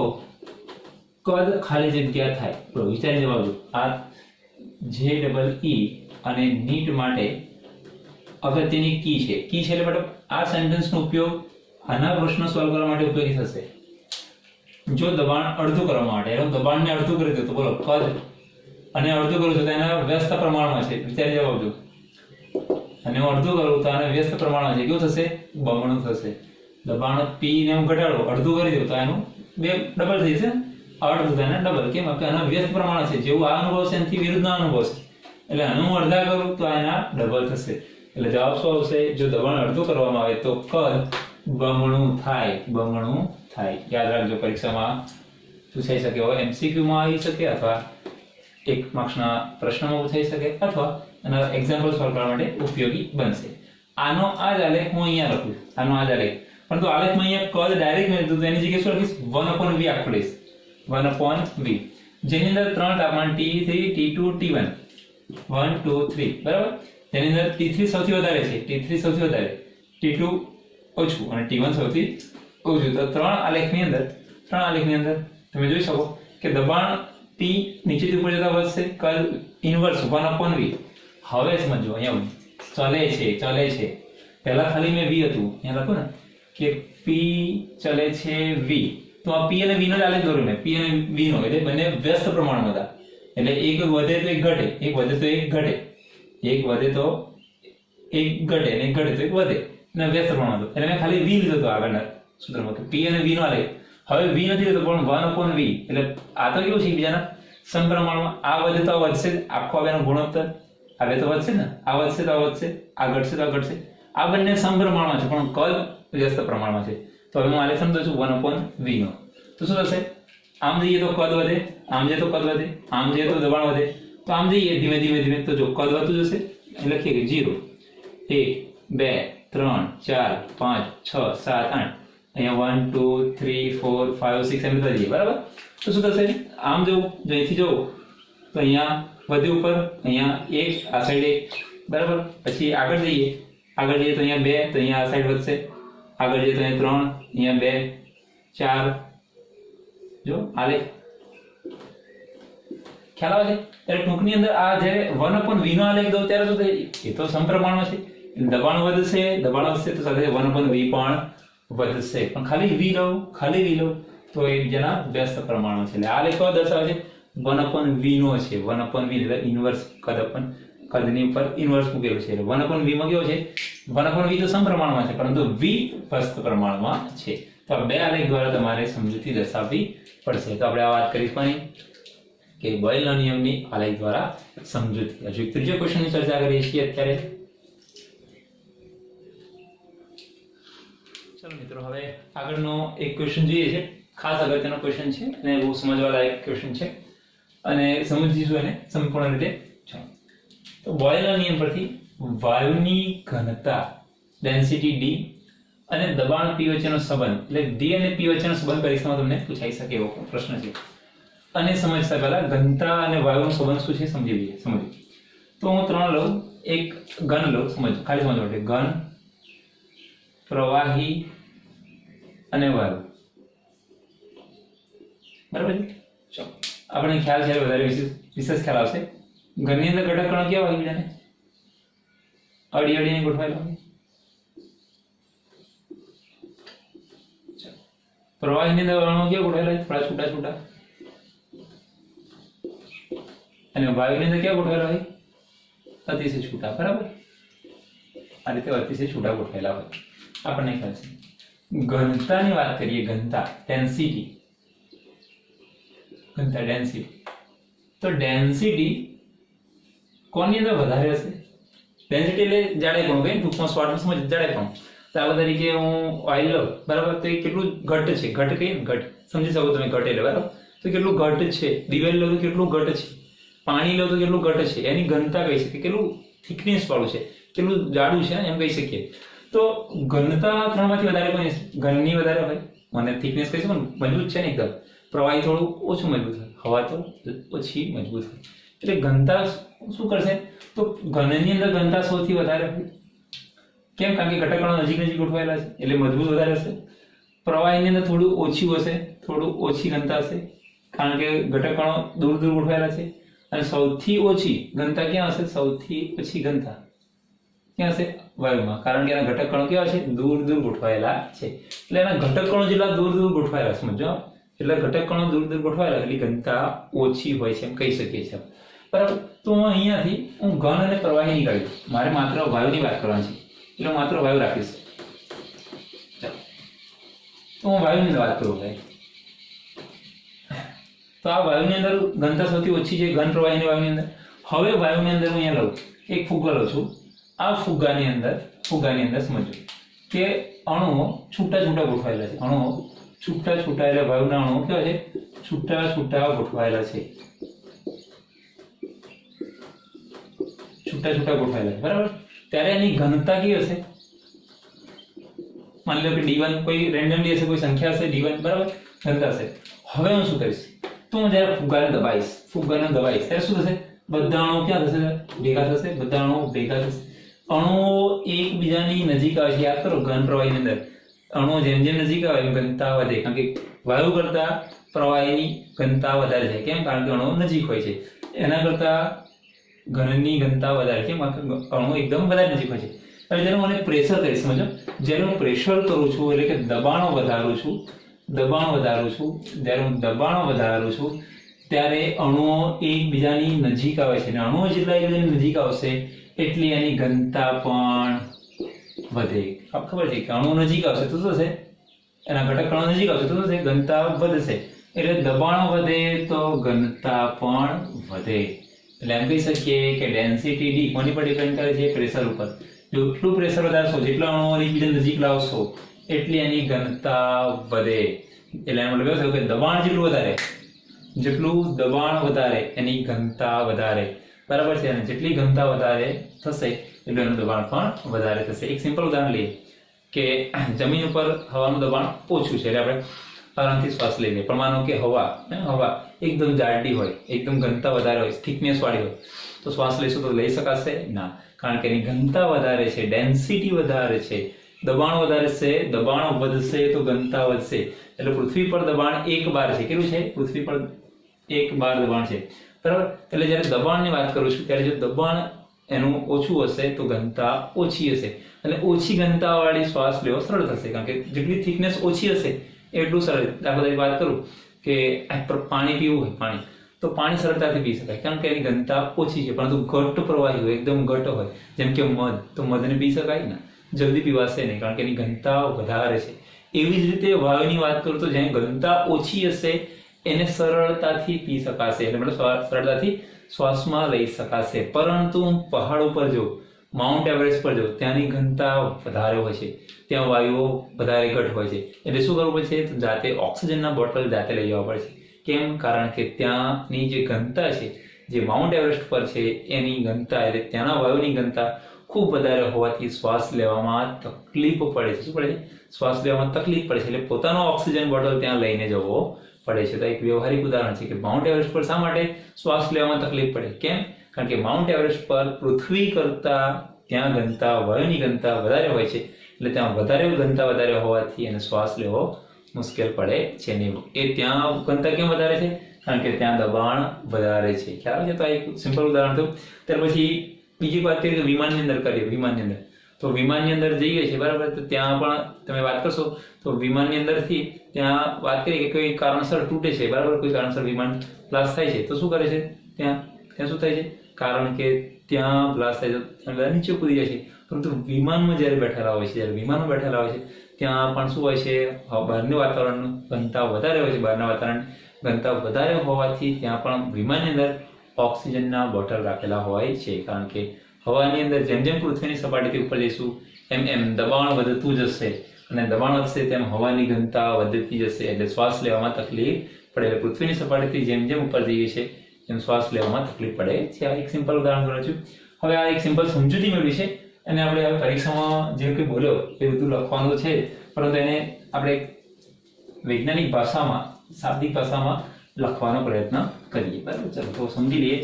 કદ ખાલી જગ્યા થાય. તો વિચારી જવાબ દો. આ JEE અને નીટ માટે અગત્યની કી છે. કી છે એટલે મતલબ આ સેન્ટેન્સનો ઉપયોગ આના પ્રશ્ન સોલ્વ કરવા માટે ઉપયોગી થશે. જો દબાણ અડધું કરવા માટે, એનો દબાણને અડધું કરી દો તો બોલો કદ, અને અડધું કરું છું તો એના વ્યસ્ત પ્રમાણમાં છે. વિચારી જવાબ દો. અને હું અડધું કરું તો આને વ્યસ્ત પ્રમાણમાં છે, કેવું થશે? બમણું થશે. દબાણ p ને હું ઘટાડો, અડધું કરી દઉં તો એનું ડબલ થઈ જશે. અડધું થાય ને ડબલ. કેમ કે આના વ્યસ્ત પ્રમાણ છે, જેવું આ અનુભવ છે એનાથી વિરુદ્ધનો અનુભવ છે, એટલે આનું હું અડધા કરું તો એના ડબલ થશે. એટલે જવાબ શું આવશે? જો દબાણ અડધું કરવામાં આવે તો કદ બમણું થાય, બમણું થાય. યાદ રાખજો, પરીક્ષામાં પૂછાઈ શકે, હોય MCQ માં આવી શકે, અથવા 1 માર્ક્સના પ્રશ્નમાં પૂછાઈ શકે, અથવા એના એક્ઝામ્પલ સોલ્વ કરવા માટે ઉપયોગી બનશે. આનો આ જ આલેખ હું અહીંયા લખું, આનો આ જ આલેખ, પરંતુ આલેખમાં અહીંયા કદ ડાયરેક્ટ મેળવ્યું તો એની જગ્યાએ શું લખીશ? 1/v આખું લઈશ, 1/v, જેની અંદર 3 તાપમાન T3, T2, T1, 1 2 3, બરાબર. તેની અંદર T3 સૌથી વધારે છે, T3 સૌથી વધારે, T2 ઓછું અને T1 સૌથી ઓછું. તો 3 આલેખની અંદર તમે જોઈ શકો કે દબાણ P નીચેથી ઉપર જતા વધશે, કદ ઇન્વર્સ 1/v. હવે સમજો, અહીંયા ચલે છે, પહેલા ખાલી મેં v હતું, અહીંયા લખો ને કે P ચલે છે v, તો આ P અને v નો જ આલેખ દોર્યો મેં, P અને v નો, એટલે બંને વ્યસ્ત પ્રમાણમાં હતા. એટલે એક વધે તો એક ઘટે, એક વધે તો એક ઘટે, એક વધે તો એક ઘટે અને એક ઘટે તો એક વધે, અને વ્યસ્ત પ્રમાણમાં હતો. એટલે મેં ખાલી v લીધો હતો આગળના સૂત્રમાં, કે P અને v નો આલેખ. હવે v નથી લેતો પણ 1/v, એટલે આ તો કેવું છે બીજાના સમપ્રમાણમાં. આ વધે તો આ વધશે, આખો બેનો ગુણોત્તર આ બે તો વધશે ને, આ વધશે તો આ વધશે, આ ઘટશે તો આ ઘટશે. આ બંને સમપ્રમાણમાં છે પણ કદ વ્યસ્ત પ્રમાણમાં છે. તો હવે હું આલેખ સમજાવું છું 1/v નો. તો શું થશે? આમ જઈએ તો કદ વધે, આમ જઈએ તો કદ વધે, આમ જઈએ તો દબાણ વધે. તો આમ જઈએ ધીમે ધીમે તો જો કદ વધતું જશે, એટલે લખીએ કે 0 1 2 3 4 5 6 7 8, અહીંયા 1 2 3 4 5 6 એમ જઈએ, બરાબર. તો શું થશે? આમ જવું, જો અહીંથી જવું તો અહીંયા વધ્યું ઉપર, અહીંયા 1, આ સાઈડ 1, બરાબર. પછી આગળ જઈએ તો અહીંયા 2, તો અહીંયા આ સાઈડ વધશે. આગળ જઈએ તો અહીંયા 3, અહીંયા 2 4, જો આલેખ ખ્યાલ આવે છે. ત્યારે ટૂંકની અંદર આ જ્યારે 1/v નો આલેખ દઉં ત્યારે શું થાય? એ તો સમપ્રમાણમાં છે, દબાણ વધશે તો સાથે 1/v પણ વધશે. પણ ખાલી v લઉં તો એ બીજાના વ્યસ્ત પ્રમાણમાં છે. એટલે આ આલેખ દર્શાવે છે 1/v નો છે. 1/v એટલે ઇન્વર્સ કદની ઉપર ઇન્વર્સ મૂકેલો છે. એટલે 1/v માં કેવો છે? 1/v તો સમપ્રમાણમાં છે, પરંતુ v વ્યસ્ત પ્રમાણમાં છે. તો આ બે આલેખ દ્વારા તમારે સમજૂતી દર્શાવવી પડશે. તો આપણે આ વાત કરી પાણી કે બોયલના નિયમની આલેખ દ્વારા સમજૂતી. હજુ એક ત્રીજો ક્વેશ્ચનની ચર્ચા કરીએ છીએ અત્યારે. ચલો મિત્રો, હવે આગળનો એક ક્વેશ્ચન જોઈએ છે. ખાસ અગત્યનો ક્વેશ્ચન છે અને બહુ સમજવા લાયક ક્વેશ્ચન છે, અને સમજીશું એને સંપૂર્ણ રીતે. તો બોયલના નિયમ પરથી વાયુની ઘનતા ડેન્સિટી d અને દબાણ p વચ્ચેનો સંબંધ, એટલે d અને p વચ્ચેનો સંબંધ પરીક્ષામાં તમને પૂછાઈ શકે એવો પ્રશ્ન છે. અને સમજતા પહેલા ઘનતા અને વાયુનો સંબંધ શું છે સમજી લઈએ. તો હું 3 લઉં, એક ઘન લઉં, ખાલી સમજવા માટે, ઘન, પ્રવાહી અને વાયુ, બરાબર છે? ચાલો આપણે ખ્યાલ છે, વધારે વિશેષ ખ્યાલ આવશે. ઘનની અંદર ઘટક કણો કેવા હોય બીજાને? અડી અડીને ગોઠવાયેલા હોય. પ્રવાહીની અંદર અણુઓ કેવા ગોઠવાયેલા હોય? થોડા છૂટા છૂટા. અને વાયુની અંદર કેવા ગોઠવાયેલા હોય? અતિશય છૂટા, બરાબર? આ રીતે અતિશય છૂટા ગોઠવાયેલા હોય. આપણને ખ્યાલ છે. ઘનતાની વાત કરીએ, ઘનતા, ડેન્સિટી, ઘનતા, ડેન્સિટી. તો ડેન્સિટી કોની અંદર વધારે હશે? ડેન્સિટી એટલે જાડેપણું, કે ટૂંકમાં શોર્ટમાં સમજ જાડેપણું. દાખલા તરીકે હું ઓઇલ લઉં, બરાબર, તો એ કેટલું ઘટ છે, ઘટ કહીએ ને, ઘટ સમજી શકો તમે, ઘટ એટલે, બરાબર, તો કેટલું ઘટ છે. દિવેલ લો તો કેટલું ઘટ છે, પાણી લો તો કેટલું ઘટ છે, એની ઘનતા કહી શકીએ, કેટલું થિકનેસ વાળું છે, કેટલું જાડું છે, એમ કહી શકીએ. તો ઘનતા 3 માંથી વધારે કોની? ઘનની વધારે હોય, મને થિકનેસ કહી શકો, મજબૂત છે ને એકદમ. પ્રવાહી થોડું ઓછું મજબૂત હોય, હવા તો ઓછી મજબૂત હોય. એટલે ઘનતા શું કરશે? તો ઘનની અંદર ઘનતા સૌથી વધારે હોય. કેમ? કારણ કે ઘટકણો નજીક નજીક ગોઠવાયેલા છે, એટલે મજબૂત વધારે હશે. પ્રવાહીની અંદર થોડું ઓછું હશે, થોડું ઓછી ઘનતા હશે, કારણ કે ઘટકણો દૂર દૂર ગોઠવાયેલા છે. અને સૌથી ઓછી ઘનતા ક્યાં હશે? સૌથી ઓછી ઘનતા ક્યાં હશે? વાયુમાં, કારણ કે એના ઘટકણો કેવા છે? દૂર દૂર ગોઠવાયેલા છે. એટલે એના ઘટકણો જેટલા દૂર દૂર ગોઠવાયેલા, સમજો, એટલે ઘટકણો દૂર દૂર ગોઠવાયેલા એટલે ઘનતા ઓછી હોય છે, એમ કહી શકીએ છીએ, બરાબર? તો હું અહીંયાથી હું ઘન અને પ્રવાહી નીકાળી દઉં. મારે માત્ર વાયુની વાત કરવાની છે, એટલે હું માત્ર વાયુ રાખીશ. ચાલો, તો હું વાયુની વાત કરું ભાઈ. તો આ વાયુની અંદર ઘનતા સૌથી ઓછી છે, ઘન, પ્રવાહીની, વાયુની અંદર. હવે વાયુની અંદર હું અહીંયા લઉં, એક ફુગ્ગો લઉં છું. આ ફુગ્ગાની અંદર સમજો કે અણુઓ છૂટા છૂટા ગોઠવાયેલા છે. અણુઓ છૂટા છૂટા, એટલે વાયુના અણુઓ કેવા છે? છૂટા છૂટા ગોઠવાયેલા છે, છૂટા છૂટા ગોઠવાયેલા છે, બરાબર? ત્યારે એની ઘનતા કેવી હશે? માની લો કે d1, કોઈ રેન્ડમલી હશે, કોઈ સંખ્યા હશે d1, બરાબર, ઘનતા હશે. હવે હું શું કરીશ? તો હું જ્યારે ફુગ્ગાને દબાઈશ, ત્યારે શું થશે? બધા અણુઓ ક્યાં થશે? ભેગા થશે. બધા અણુઓ ભેગા થશે. અણુઓ એકબીજાની નજીક આવે છે. યાદ કરો, ઘન પ્રવાહીની અંદર અણુઓ જેમ જેમ નજીક આવે એમ ઘનતા વધે, કારણ કે વાયુ કરતા પ્રવાહીની ઘનતા વધારે છે. કેમ? કારણ કે અણુઓ નજીક હોય છે. એના કરતા ઘનની ઘનતા વધારે. કેમ? અણુઓ એકદમ વધારે નજીક હોય છે. હવે જ્યારે હું પ્રેશર કરીશ, સમજો, જ્યારે હું પ્રેશર કરું છું, એટલે કે દબાણો વધારું છું, જ્યારે હું દબાણો વધારું છું, ત્યારે અણુઓ એકબીજાની નજીક આવે છે. અને અણુઓ જેટલા એકબીજાની નજીક આવશે એટલી એની ઘનતા પણ વધે. ખબર છે કે અણુ નજીક આવશે તો શું થશે? એના ઘટકણો નજીક આવશે તો શું થશે? ઘનતા વધશે. એટલે દબાણ વધે તો ઘનતા પણ વધે. એટલે એમ કહી શકીએ કે ડેન્સિટી ડી કોની પર ડિપેન્ડ કરે છે? પ્રેશર ઉપર. જેટલું પ્રેશર વધારશો, જેટલા અણુઓ એકબીજા નજીક લાવશો, એટલી એની ઘનતા વધે. એટલે એનો મતલબ એવું થયું કે દબાણ જેટલું દબાણ વધારે એની ઘનતા વધારે, બરાબર છે? અને જેટલી ઘનતા વધારે થશે એટલું એનું દબાણ પણ વધારે થશે. એક સિમ્પલ ઉદાહરણ લઈએ કે જમીન ઉપર હવાનું દબાણ ઓછું છે, એટલે આપણે આરામથી શ્વાસ લઈ લઈએ. પણ માનો કે હવા એકદમ જાડી હોય, એકદમ ઘનતા વધારે હોય, થિકનેસ વાળી હોય, તો શ્વાસ લઈશું તો લઈ શકાશે ના, કારણ કે એની ઘનતા વધારે છે, ડેન્સિટી વધારે છે, દબાણ વધારે છે, દબાણ વધશે તો ઘનતા વધશે. એટલે પૃથ્વી પર દબાણ 1 બાર છે. કેટલું છે? પૃથ્વી પર 1 બાર દબાણ છે, બરાબર? એટલે જ્યારે દબાણની વાત કરું છું ત્યારે જો દબાણ એનું ઓછું હશે તો ઘનતા ઓછી હશે. અને ઓછી ઘનતા વાળી શ્વાસ લેવો સરળ થશે, કારણ કે જેટલી થિકનેસ ઓછી હશે એટલું સરળ. દાખલા તરીકે વાત કરું કે પાણી પીવું હોય, તો પાણી સરળતાથી પી શકાય, કારણ કે એની ઘનતા ઓછી છે. પરંતુ ઘટ્ટ પ્રવાહી હોય, એકદમ ઘટ્ટ હોય, જેમ કે મધ, તો મધને પી શકાય ને? જલ્દી પીવાશે નહીં, કારણ કે એની ઘનતા વધારે છે. એવી જ રીતે વાયુની વાત કરું તો જેની ઘનતા ઓછી હશે એને સરળતાથી પી શકાશે, એટલે મતલબ સરળતાથી શ્વાસમાં લઈ શકાશે. પરંતુ પહાડ ઉપર જો, માઉન્ટ એવરેસ્ટ પર જો, ત્યાંની ઘનતા વધારે હોય છે, ત્યાં વાયુઓ વધારે ઘટ હોય છે. એટલે શું કરવું પડશે? તો જાતે ઓક્સિજનના બોટલ જાતે લઈ જવા પડશે. કેમ? કારણ કે ત્યાંની જે ઘનતા છે, જે માઉન્ટ એવરેસ્ટ પર છે, એની ઘનતા એટલે ત્યાંના વાયુની ઘનતા ખૂબ વધારે હોવાથી શ્વાસ લેવામાં તકલીફ પડે છે. શું પડે છે? શ્વાસ લેવામાં તકલીફ પડે છે. એટલે પોતાનો ઓક્સિજન બોટલ ત્યાં લઈને જવો પડે છે. તો એક વ્યવહારિક ઉદાહરણ છે કે માઉન્ટ એવરેસ્ટ પર શા માટે શ્વાસ લેવામાં તકલીફ પડે? કેમ? કારણ કે માઉન્ટ એવરેસ્ટ પર પૃથ્વી કરતા ત્યાં ઘનતા વાયુની ઘનતા વધારે હોય છે, એટલે ત્યાં વધારે ઘનતા વધારે હોવાથી એને શ્વાસ લેવો મુશ્કેલ પડે છે ને એ ત્યાં ઘનતા કેમ વધારે છે? કારણ કે ત્યાં દબાણ વધારે છે. ખ્યાલ છે? તો આ એક સિમ્પલ ઉદાહરણ થયું. ત્યાર પછી બીજી વાત કરીએ કે વિમાનની અંદર કરીએ. વિમાનની અંદર તો વિમાનની અંદર જઈએ છીએ બરાબર, તો ત્યાં પણ તમે વાત કરશો તો વિમાનની અંદરથી ત્યાં વાત કરીએ કે કોઈ કારણસર તૂટે છે બરાબર, કોઈ કારણસર વિમાન બ્લાસ્ટ થાય છે તો શું કરે છે? ત્યાં શું થાય છે? કારણ કે ત્યાં બ્લાસ્ટ થાય છે બધા નીચે કૂદી જાય છે. પરંતુ વિમાનમાં જ્યારે બેઠેલા હોય છે, જ્યારે વિમાનમાં બેઠેલા હોય છે ત્યાં પણ શું હોય છે? બહારનું વાતાવરણનું ઘનતા વધારે હોય છે. બહારના વાતાવરણ ઘનતા વધારે હોવાથી ત્યાં પણ વિમાનની અંદર ઓક્સિજનના બોટલ રાખેલા હોય છે. કારણ કે હવાની અંદર જેમ જેમ પૃથ્વીની સપાટીથી ઉપર જઈશું એમ એમ દબાણ વધતું જશે, અને દબાણ વધશે તેમ હવાની ઘનતા વધતી જશે, એટલે શ્વાસ લેવામાં તકલીફ પડે. એટલે પૃથ્વીની સપાટીથી જેમ જેમ ઉપર જઈએ છીએ એમ શ્વાસ લેવામાં તકલીફ પડે છે. આ એક સિમ્પલ ઉદાહરણ ગણું છું. હવે આ એક સિમ્પલ સમજૂતી મેળવી છે, અને આપણે હવે પરીક્ષામાં જે કંઈ બોલ્યો એ બધું લખવાનું છે, પરંતુ એને આપણે વૈજ્ઞાનિક ભાષામાં, શાબ્દિક ભાષામાં લખવાનો પ્રયત્ન કરીએ. બરાબર, ચાલો તો સમજી લઈએ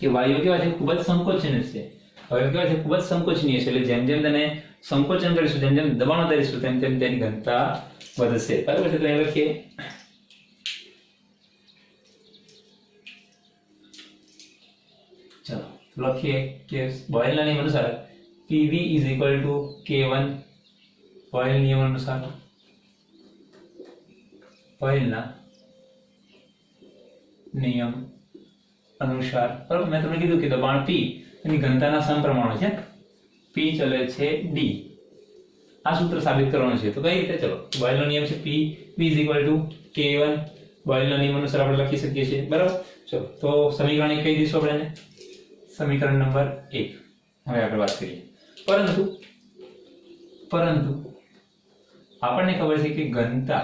કે વાયુઓ કેવા છે? ખૂબ જ સંકોચનીય છે. વાયુઓ કેવા છે? ખૂબ જ સંકોચનીય છે. એટલે જેમ જેમ તેને સંકોચન કરીશું, જેમ જેમ દબાણ વધારીશું તેમ તેમ તેની ઘનતા વધશે. બરાબર છે? એટલે અહીં લખીએ લખીએ કે બોયલના નિયમ અનુસાર PV = K1. બોયલ નિયમ અનુસાર, બોયલના નિયમ અનુસાર બરાબર, મેં તમને કીધું કે દબાણ P એની ઘનતાના સમપ્રમાણ છે. P ચલે છે D. આ સૂત્ર સાબિત કરવાનું છે. તો કઈ રીતે? ચલો, બોયલનો નિયમ છે PV = K1. બોયલના નિયમ અનુસાર આપણે લખી શકીએ છીએ બરાબર. ચલો તો સમીકરણ એક કહી દઈશું આપણે એને. સમીકરણ નંબર 1. હવે આપણે વાત કરીએ. પરંતુ આપણને ખબર છે કે ઘનતા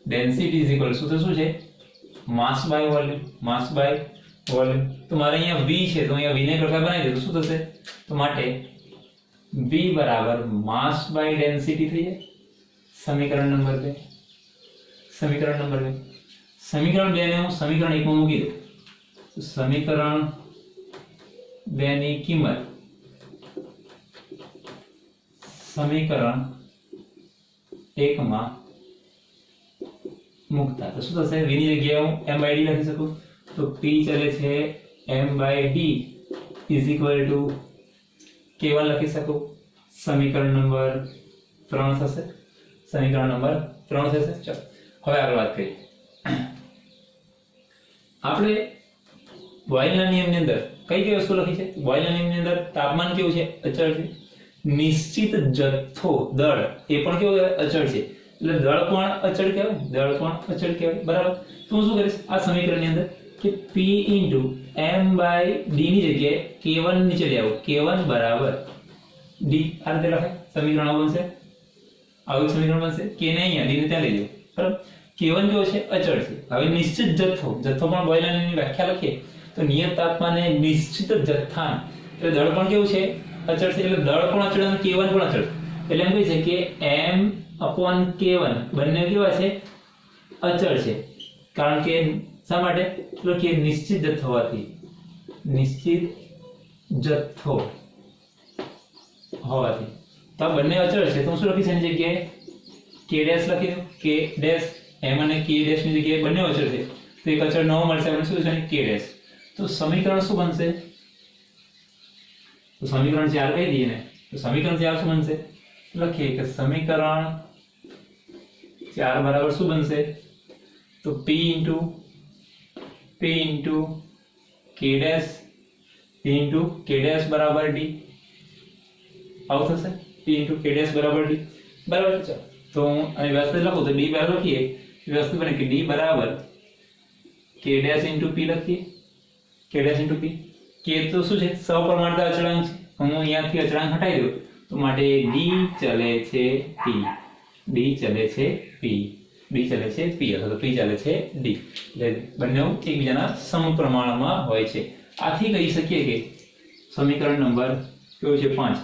ડેન્સિટી શું છે? Mass by volume. Mass by volume. તો મારે અહીંયા V છે તો અહીંયા V ને કરતા બનાવી દે તો શું થશે? તો માટે V બરાબર માસ બાય ડેન્સિટી થઈ જાય. સમીકરણ નંબર 2. સમીકરણ નંબર 2. સમીકરણ 2 ને હું સમીકરણ 1 માં મૂકી દઉં. સમીકરણ 2 ની કિંમત સમીકરણ 1 માં મૂકતા તો શું થશે? v ની જગ્યાએ હું m/d લખી શકું. તો p ચલે છે m/d = k1 લખી શકું. સમીકરણ નંબર 3 થશે. સમીકરણ નંબર 3 થશે. ચાલો હવે આગળ વાત કરીએ. આપણે બોયલના નિયમની અંદર કઈ વસ્તુ લખી છે? બોયલના નિયમની અંદર તાપમાન કેવું છે? અચળ છે. નિશ્ચિત જથ્થો દળ એ પણ કેવું અચળ છે. એટલે દળ પણ અચળ કહેવાય. દળ પણ અચળ કહેવાય બરાબર. તો હું શું કરીશ આ સમીકરણની અંદર કે p * m/d ની જગ્યાએ k1 નીચે લઈ આવું. k1 બરાબર d. આ રીતે લખાય. સમીકરણ આવું બનશે. આવું સમીકરણ બનશે. k ને અહીંયા d ને ત્યાં લઈ જાવ બરાબર. k1 કેવો છે? અચળ છે. હવે નિશ્ચિત જથ્થો પણ બોયલરની વ્યાખ્યા લખીએ તો નિયત તાપમાને નિશ્ચિત જથ્થા, એટલે દળ પણ કેવું છે? અચળ છે. એટલે દળ પણ અચળ અને k1 પણ અચળ. એટલે એમ કહી છે કે m/k1 બંને કેવા છે? અચળ છે. કારણ કે શા માટે? તો કે નિશ્ચિત જથ્થો હોવાથી. નિશ્ચિત જથ્થો હોવાથી તો આ બંને અચળ છે. તો શું લખી છે એની જગ્યાએ k' લખી દઉં. k' m અને k' ની જગ્યાએ બંને અચળ છે તો એક અચળ નવો મળશે આપણે. શું છે? k'. તો સમીકરણ શું બનશે? તો સમીકરણ 4 કહી દઈએ ને. તો સમીકરણ 4 શું બનશે? લખીએ કે સમીકરણ 4 બરાબર શું બનશે? તો p * k' બરાબર d. આવું થશે. p * k' બરાબર d બરાબર. ચાલો તો હું અહીં વ્યવસ્થિત લખું તો d બરાબર લખીએ વ્યવસ્થિત બને કે d બરાબર k' * p લખીએ. k' * p. k તો શું છે? સપ્રમાણતા અચળાંક છે. હું અહીંયાથી અચળાંક હટાવી દઉં તો માટે d ચલે છે p. d ચલે છે p. d ચલે છે p અથવા તો p ચલે છે d. એટલે બંને એકબીજાના સમપ્રમાણમાં હોય છે. આથી કહી શકીએ કે સમીકરણ નંબર કેવું છે? 5.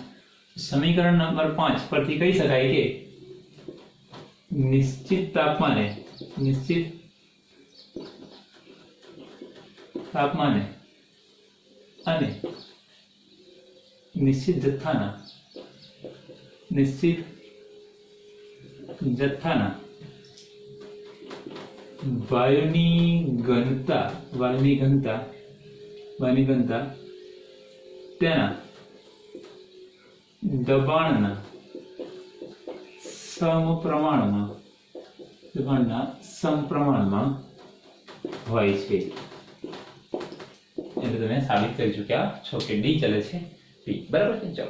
સમીકરણ નંબર 5 પરથી કહી શકાય કે નિશ્ચિત તાપમાને તાપમાને અને નિશ્ચિત જથ્થાના વાયુની ઘનતા તેના દબાણના સમપ્રમાણમાં હોય છે. એટલે તમે સાબિત કરી ચૂક્યા છો કે ડી ચલે છે બી. બરાબર છે. ચલો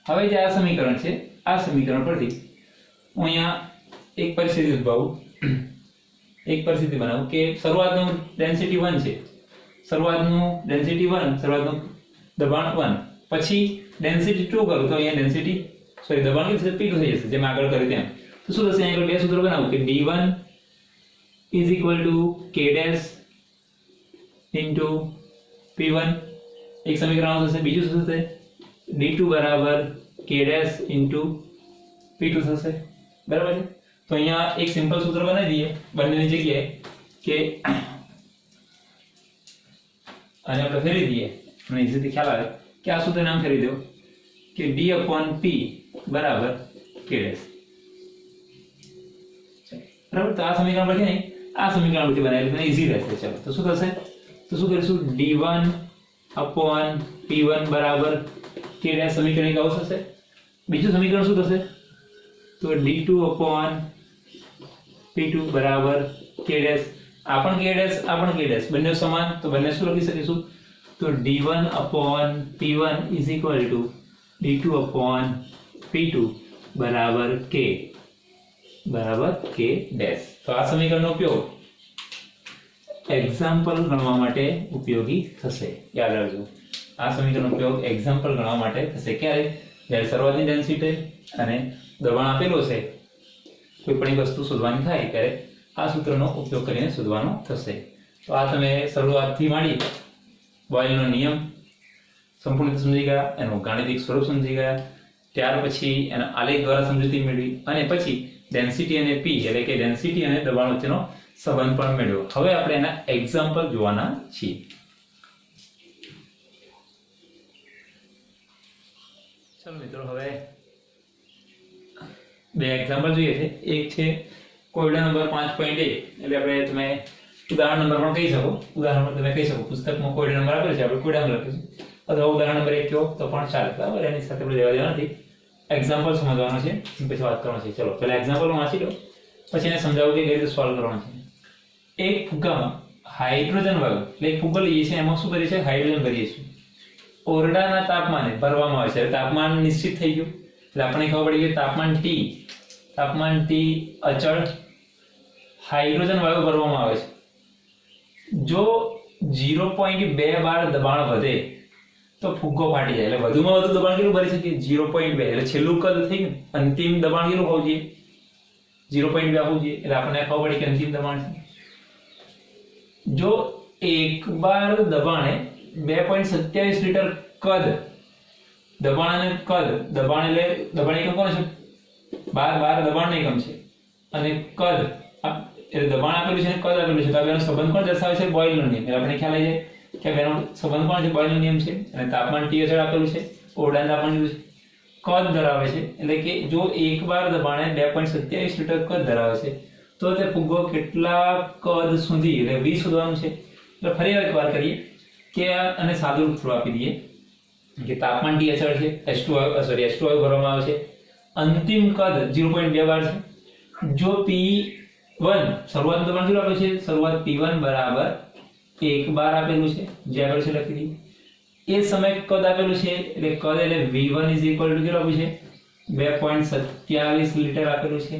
હવે જે આ સમીકરણ છે, આ સમીકરણ પરથી હું અહીંયા એક પરિસ્થિતિ બનાવું કે શરૂઆતનું ડેન્સિટી 1 છે, શરૂઆતનું દબાણ 1, પછી ડેન્સિટી 2 કરું તો અહીંયા ડેન્સિટી દબાણ કેટલું થશે? P2 થઈ જશે, જેમ આગળ કર્યું તેમ. તો શું થશે? અહીંયા બે સૂત્રો બનાવું કે D1 is equal to K dash into P1 એક સમીકરણ થશે. બીજું શું થશે? D2 બરાબર K dash into P2 થશે. બરાબર છે. તો અહીંયા એક સિમ્પલ સૂત્ર બનાવી દઈએ બંનેની જગ્યાએ કે આને આપણે ફેરવી દઈએ. મને ઇઝીલી ખ્યાલ આવે કે આ સૂત્ર નામ ફેરવી દો કે D upon P બરાબર K dash. બરાબર. તો આ સમીકરણ પરથી નહીં, આ સમીકરણ પરથી બનાવેલું મને ઈઝી રહેશે. ચલો તો શું થશે? તો શું કરીશું? D1 upon P1 બરાબર K dash સમીકરણ એક આવું થશે. બીજું સમીકરણ શું થશે? તો D2 upon P2 બરાબર K dash. આ પણ K dash બંને સમાન, તો બંને શું લખી શકીશું? તો D1 upon P1 is equal to D2 upon P2 બરાબર K dash. તો આ સમીકરણનો ઉપયોગ એક્ઝામ્પલ ગણવા માટે ઉપયોગી થશે. યાદ રાખજો, આ સમીકરણનો ઉપયોગ એક્ઝામ્પલ ગણવા માટે થશે. ક્યારે? જ્યારે શરૂઆતની ડેન્સિટી અને દબાણ આપેલું છે, કોઈ પણ વસ્તુ શોધવાની થાય ત્યારે આ સૂત્રનો ઉપયોગ કરીને શોધવાનો થશે. તો આ તમે શરૂઆતથી માંડી બોયલનો નિયમ સંપૂર્ણ રીતે સમજી ગયા, એનું ગાણિતિક સ્વરૂપ સમજી ગયા, ત્યાર પછી એના આલેખ દ્વારા સમજૂતી મેળવી અને પછી ડેન્સિટી અને P એટલે કે ડેન્સિટી અને દબાણ વચ્ચેનો સંબંધ પણ મેળવ્યો. હવે આપણે એના એક્ઝામ્પલ જોવાના છીએ. ચલો મિત્રો, હવે બે એક્ઝામ્પલ જોઈએ છે. એક છે કોયડા નંબર 5.1 એટલે આપણે તમે ઉદાહરણ નંબર પણ કહી શકો. ઉદાહરણ પર તમે કહી શકો પુસ્તકમાં કોયડા નંબર આપેલો છે, આપણે કોયડા નંબર લખીશું, અથવા ઉદાહરણ નંબર 1 કહો તો પણ ચાલે. બરાબર. એની સાથે આપણે લેવા દેવા નથી, એક્ઝામ્પલ સમજવાનો છે, પછી વાત કરવાનો છે. ચલો પહેલા એક્ઝામ્પલ હું વાંચી લઉં, પછી એને સમજાવું કે કઈ રીતે સોલ્વ કરવાનો છે. એક ફુગ્ગામાં હાઇડ્રોજન વાયુ એટલે એક ફુગ્ગો લઈએ છીએ, એમાં શું કરીએ છીએ? હાઇડ્રોજન ભરીએ છીએ. ઓરડાના તાપમાને ભરવામાં આવે છે. તાપમાન નિશ્ચિત થઈ ગયું એટલે આપણને ખબર પડી કે તાપમાન T અચળ હાઇડ્રોજન વાયુ ભરવામાં આવે છે. જો 0.2 બાર દબાણ વધે તો ફુગ્ગો ફાટી જાય. એટલે વધુમાં વધુ દબાણ કેટલું ભરી શકીએ? 0.2. એટલે છેલ્લું કદ થઈ ગયું. અંતિમ દબાણ કેટલું હોવું જોઈએ? 0.2 આપવું જોઈએ. એટલે આપણને ખબર પડી કે અંતિમ દબાણ છે. જો એક બાર દબાણે 2.27 લીટર કદ, દબાણ અને કદ, દબાણ એટલે દબાણ એકમ કોણ છે? બાર દબાણ એકમ છે અને કદ એટલે દબાણ આપેલું છે અને કદ આપેલું છે. તો આ બેનો સંબંધ કોણ દર્શાવે છે? બોયલનો નિયમ. એટલે આપણે ખ્યાલ આવી જાય કે બેનો સંબંધ કોણ છે? બોયલનો નિયમ છે. અને તાપમાન T અચળ આપેલું છે, ઓરડાનું તાપમાન કેટલું છે? કદ ધરાવે છે. એટલે કે જો એક બાર દબાણે 2.27 લીટર કદ ધરાવે છે તો તે ફુગ્ગો કેટલા કદ સુધી, એટલે 20 શોધવાનું છે. એટલે ફરી એકવાર કરીએ કે અને સાદું રૂપ થોડું આપી દઈએ કે તાપમાન T અચળ છે, H2 વાયુ ભરવામાં આવે છે, અંતિમ કદ 0.2 બાર છે. જો P1 શરૂઆતનું દબાણ કેટલું આપેલું છે? શરૂઆત P1 બરાબર 1 બાર આપેલું છે, જે આગળ છે લખી દઈએ. એ સમય કદ આપેલું છે એટલે કદ એટલે V1 = કેટલું આપ્યું છે? 2.27 લીટર આપેલું છે.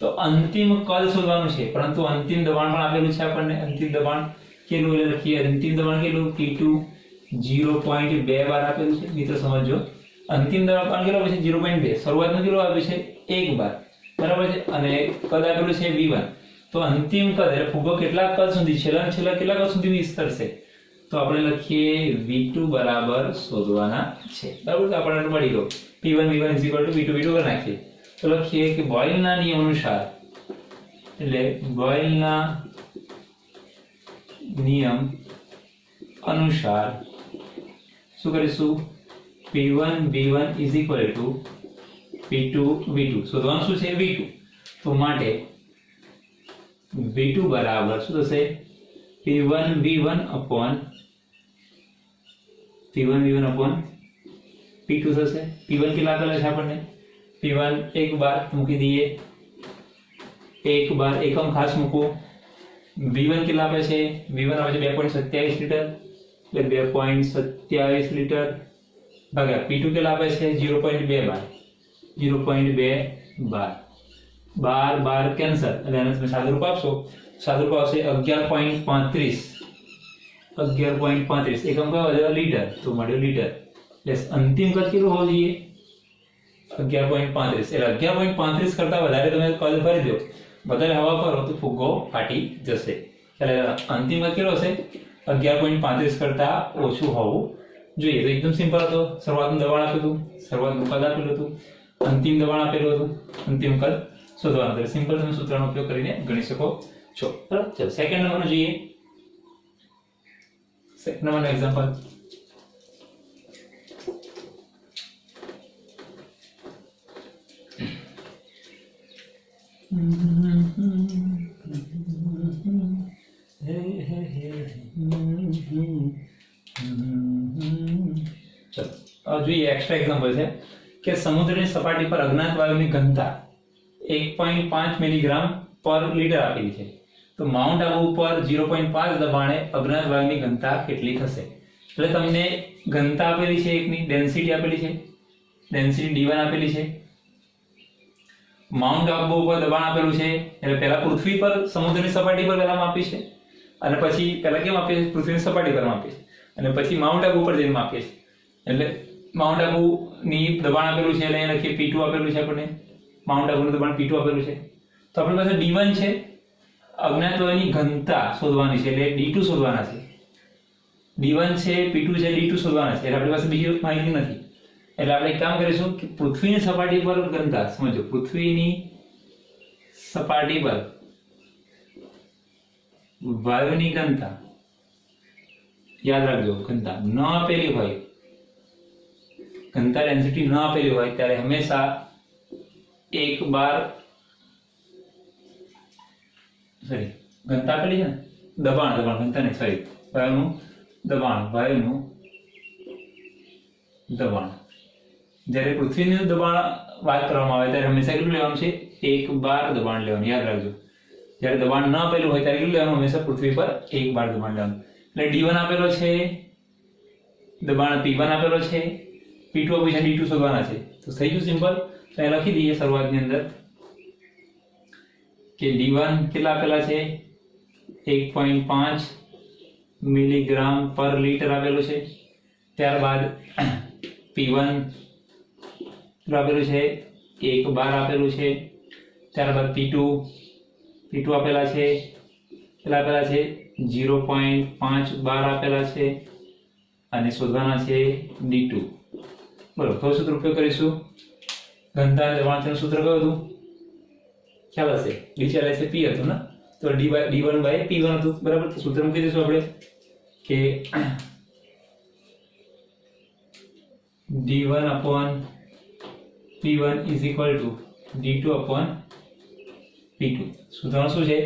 તો અંતિમ કદ શોધવાનું છે, પરંતુ અંતિમ દબાણ પણ આપેલું છે આપણને. અંતિમ દબાણ કેટલું એટલે લખીએ. અંતિમ દબાણ કેટલું? P2 0.2 બાર આપેલું છે. મિત્રો સમજો, અંતિમ દબાણ કેટલું આપેલું છે? 0.2. શરૂઆતનું કેટલું આપ્યું છે? 1 બાર. બરાબર છે. અને કદ આપેલું છે V1. તો અંતિમ કદ એટલે ફુગ્ગો કેટલા કદ સુધી, છેલ્લા કેટલા કદ સુધી વિસ્તરશે? તો આપણે લખીએ V2 બરાબર શોધવાના છે. બરાબર. તો આપણને મળી ગયો P1 V1 = V2 કરી નાખીએ. તો લખીએ કે બોયલના નિયમ અનુસાર, એટલે બોયલના નિયમ અનુસાર શું કરીશું? P1 V1 is equal to P2 V2. શોધવાનું શું છે? V2. તો માટે V2 બરાબર શું થશે? P1 V1 upon P2 થશે. P1 કેટલા આપેલા છે આપણને? P1 એક બાર મૂકી દઈએ, એક બાર એકમ ખાસ મૂકો. V1 કેટલા આપે છે? V1 આપે છે 2.27 લીટર, એટલે 2.27 લીટર ભાગ્યા P2 કેટલા આપે છે? 0.2 બાર, 0.2 બાર, 12 કેન્સલ, એટલે આને તમે સાદુરૂપ આપશો, સાદુરૂપ આવશે 11.35. 11.35 એકમ કયો વધ્યો? લીટર. તો મળ્યો લીટર. એટલે અંતિમ કદ કેટલું હોવું જોઈએ? 11.35. એટલે 11.35 કરતા વધારે તમે કદ ભરી દો, વધારે હવા ભરો તો ફુગ્ગો ફાટી જશે. એટલે અંતિમ કદ કેટલો હશે? 11.35 કરતા ઓછું હોવું જોઈએ. તો એકદમ સિમ્પલ હતો. શરૂઆતનું દબાણ આપ્યું હતું, શરૂઆતનું કદ આપેલું હતું, અંતિમ દબાણ આપેલું હતું, અંતિમ કદ શોધવાનું. એટલે સિમ્પલ તમે સૂત્રનો ઉપયોગ કરીને ગણી શકો છો. બરાબર. ચલો સેકન્ડ નંબરનું જોઈએ. સેકન્ડ નંબરનું એક્ઝામ્પલ. જોઈએ એક્સ્ટ્રા એક્ઝામ્પલ છે કે સમુદ્રની સપાટી પર અજ્ઞાત વાયુની ઘનતા 1.5 મિલીગ્રામ પર લીટર આપેલી છે. તો માઉન્ટ આબુ ઉપર 0.5 દબાણે અજ્ઞાત વાયુની ઘનતા કેટલી થશે? એટલે તમને ઘનતા આપેલી છે, એકની ડેન્સિટી આપેલી છે, ડેન્સિટી D1 આપેલી છે. માઉન્ટ આબુ ઉપર દબાણ આપેલું છે. એટલે પહેલા પૃથ્વી પર સમુદ્રની સપાટી પર પહેલા માપી છે, અને પછી પહેલા કેમ આપીએ છે? પૃથ્વીની સપાટી પર માપીએ છે, અને પછી માઉન્ટ આબુ ઉપર જઈને માપીએ છે. એટલે માઉન્ટ આબુ ની દબાણ આપેલું છે, એટલે અહીંયા લખીએ P2 આપેલું છે આપણને. માઉન્ટ આબુનું દબાણ P2 આપેલું છે. તો આપણી પાસે D1 છે, અજ્ઞાત વાયુની ઘનતા શોધવાની છે, એટલે D2 શોધવાના છે. D1 છે, P2 છે, D2 શોધવાના છે. એટલે આપણી પાસે બીજી માહિતી નથી. એટલે આપણે એક કામ કરીશું કે પૃથ્વીની સપાટી પર ઘનતા સમજો. પૃથ્વીની સપાટી પર વાયુની ઘનતા યાદ રાખજો. ઘનતા ન આપેલી હોય, ઘનતા ડેન્સિટી ન આપેલી હોય ત્યારે હંમેશા એક બાર ઘનતા આપેલી છે ને, દબાણ ઘનતા નહીં, સોરી, વાયુનું દબાણ જ્યારે પૃથ્વીનું દબાણ વાત કરવામાં આવે ત્યારે હંમેશા કેટલું લેવાનું છે? 1 બાર દબાણ લેવાનું. યાદ રાખજો. જ્યારે દબાણ ન આપેલું હોય ત્યારે કેટલું લેવાનું? હંમેશા પૃથ્વી પર 1 બાર દબાણ લેવાનું. એટલે D1 આપેલો છે, દબાણ P1 આપેલો છે, P2 આપ્યું છે, D2 શોધવાના છે. તો થઈ ગયું સિમ્પલ. તો એ લખી દઈએ શરૂઆતની અંદર કે D1 કેટલા આપેલા છે? 1.5 મિલીગ્રામ પર લીટર આપેલું છે. ત્યારબાદ P1 આપેલું છે, 1 બાર આપેલું છે. ત્યારબાદ P2 આપેલા છે, કેટલા આપેલા છે? 0.5 બાર આપેલા છે, અને શોધવાના છે D2. બરોબર. તો સૂત્ર ઉપયોગ કરીશું. ઘનતા દબાણનું સૂત્ર કયું હતું? ખ્યાલ હશે. નીચે આવે છે P હતું ને, તો D1 by P1 હતું. બરાબર. તો સૂત્ર મૂકી દઈશું આપણે કે D1 upon P1 is equal to D2 upon P2. સૂત્રનું શું છે?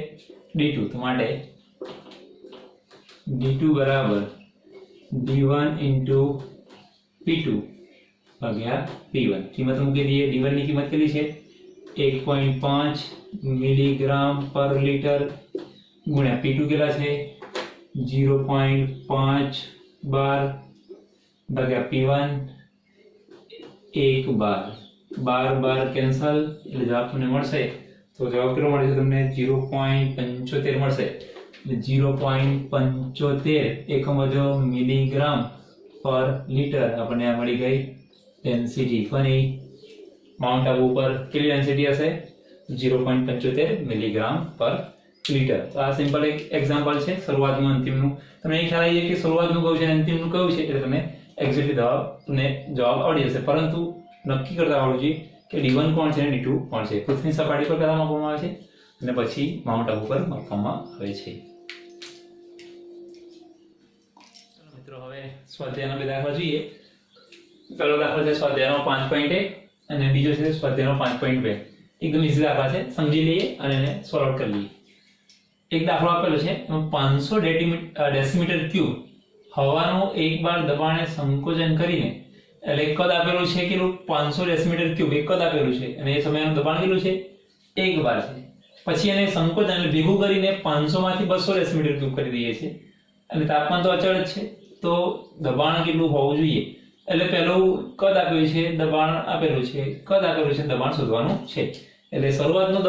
D2. તો માટે D2 બરાબર D1 into P2 ભાગ્યા P1. કિંમત મૂકી દઈએ. D1 ની કિંમત કેટલી છે? 1.5 મિલીગ્રામ પર લીટર ગુણ્યા P2 કેટલા છે? 0.5 બાર ભાગ્યા P1 1 બાર. 12 કેન્સલ, એટલે જવાબ તમને મળશે. તો જવાબ કેટલો મળે છે તમને? 0.75 મળશે. એટલે 0.75 એકમ વધ્યો મિલીગ્રામ પર લીટર આપણને આ મળી ગઈ ડેન્સિટી. ફરી માઉન્ટ આબુ ઉપર કેટલી ડેન્સિટી હશે? 0.75 મિલીગ્રામ પર લીટર. તો આ સિમ્પલ એક એક્ઝામ્પલ છે શરૂઆતનું અંતિમનું. તમને એ ખ્યાલ આવી જાય કે શરૂઆતનું કયું છે અને અંતિમનું કયું છે, એટલે તમે એક્ઝેક્ટલી જવાબ આવડી જશે. પરંતુ નક્કી કરતા આવડવું જોઈએ કે D1 કોણ છે અને D2 કોણ છે. પૃથ્વીની સપાટી પર પહેલા માપવામાં આવે છે અને પછી માઉન્ટ આબુ પર માપવામાં આવે છે. સ્વાધ્યાયના બે દાખલા જોઈએ. પહેલો દાખલો છે સ્વાધ્યાયનો 5.1 અને બીજો છે સ્વાધ્યાયનો 5.2. એકદમ ઈઝી દાખલા છે, સમજી લઈએ અને એને સોલ્વ આઉટ કરી લઈએ. એક દાખલો આપેલો છે, એમાં 500 ડેસીમીટર ક્યુબ હવાનું એક બાર દબાણે સંકોચન કરીને, એટલે કદ આપેલું છે કેટલું 500 ડેસીમીટર ક્યુબ એક કદ આપેલું છે અને એ સમયનું દબાણ કેટલું છે 1 બાર છે. પછી એને સંકોચન એટલે ભેગું કરીને 500 માંથી 200 ડેસીમીટર ક્યુબ કરી દઈએ છીએ અને તાપમાન તો અચળ જ છે, તો દબાણ કેટલું હોવું જોઈએ. એટલે પહેલું કદ આપેલું છે, દબાણ આપેલું છે, કદ આપેલું છે, દબાણ શોધવાનું છે. એટલે શરૂઆતનું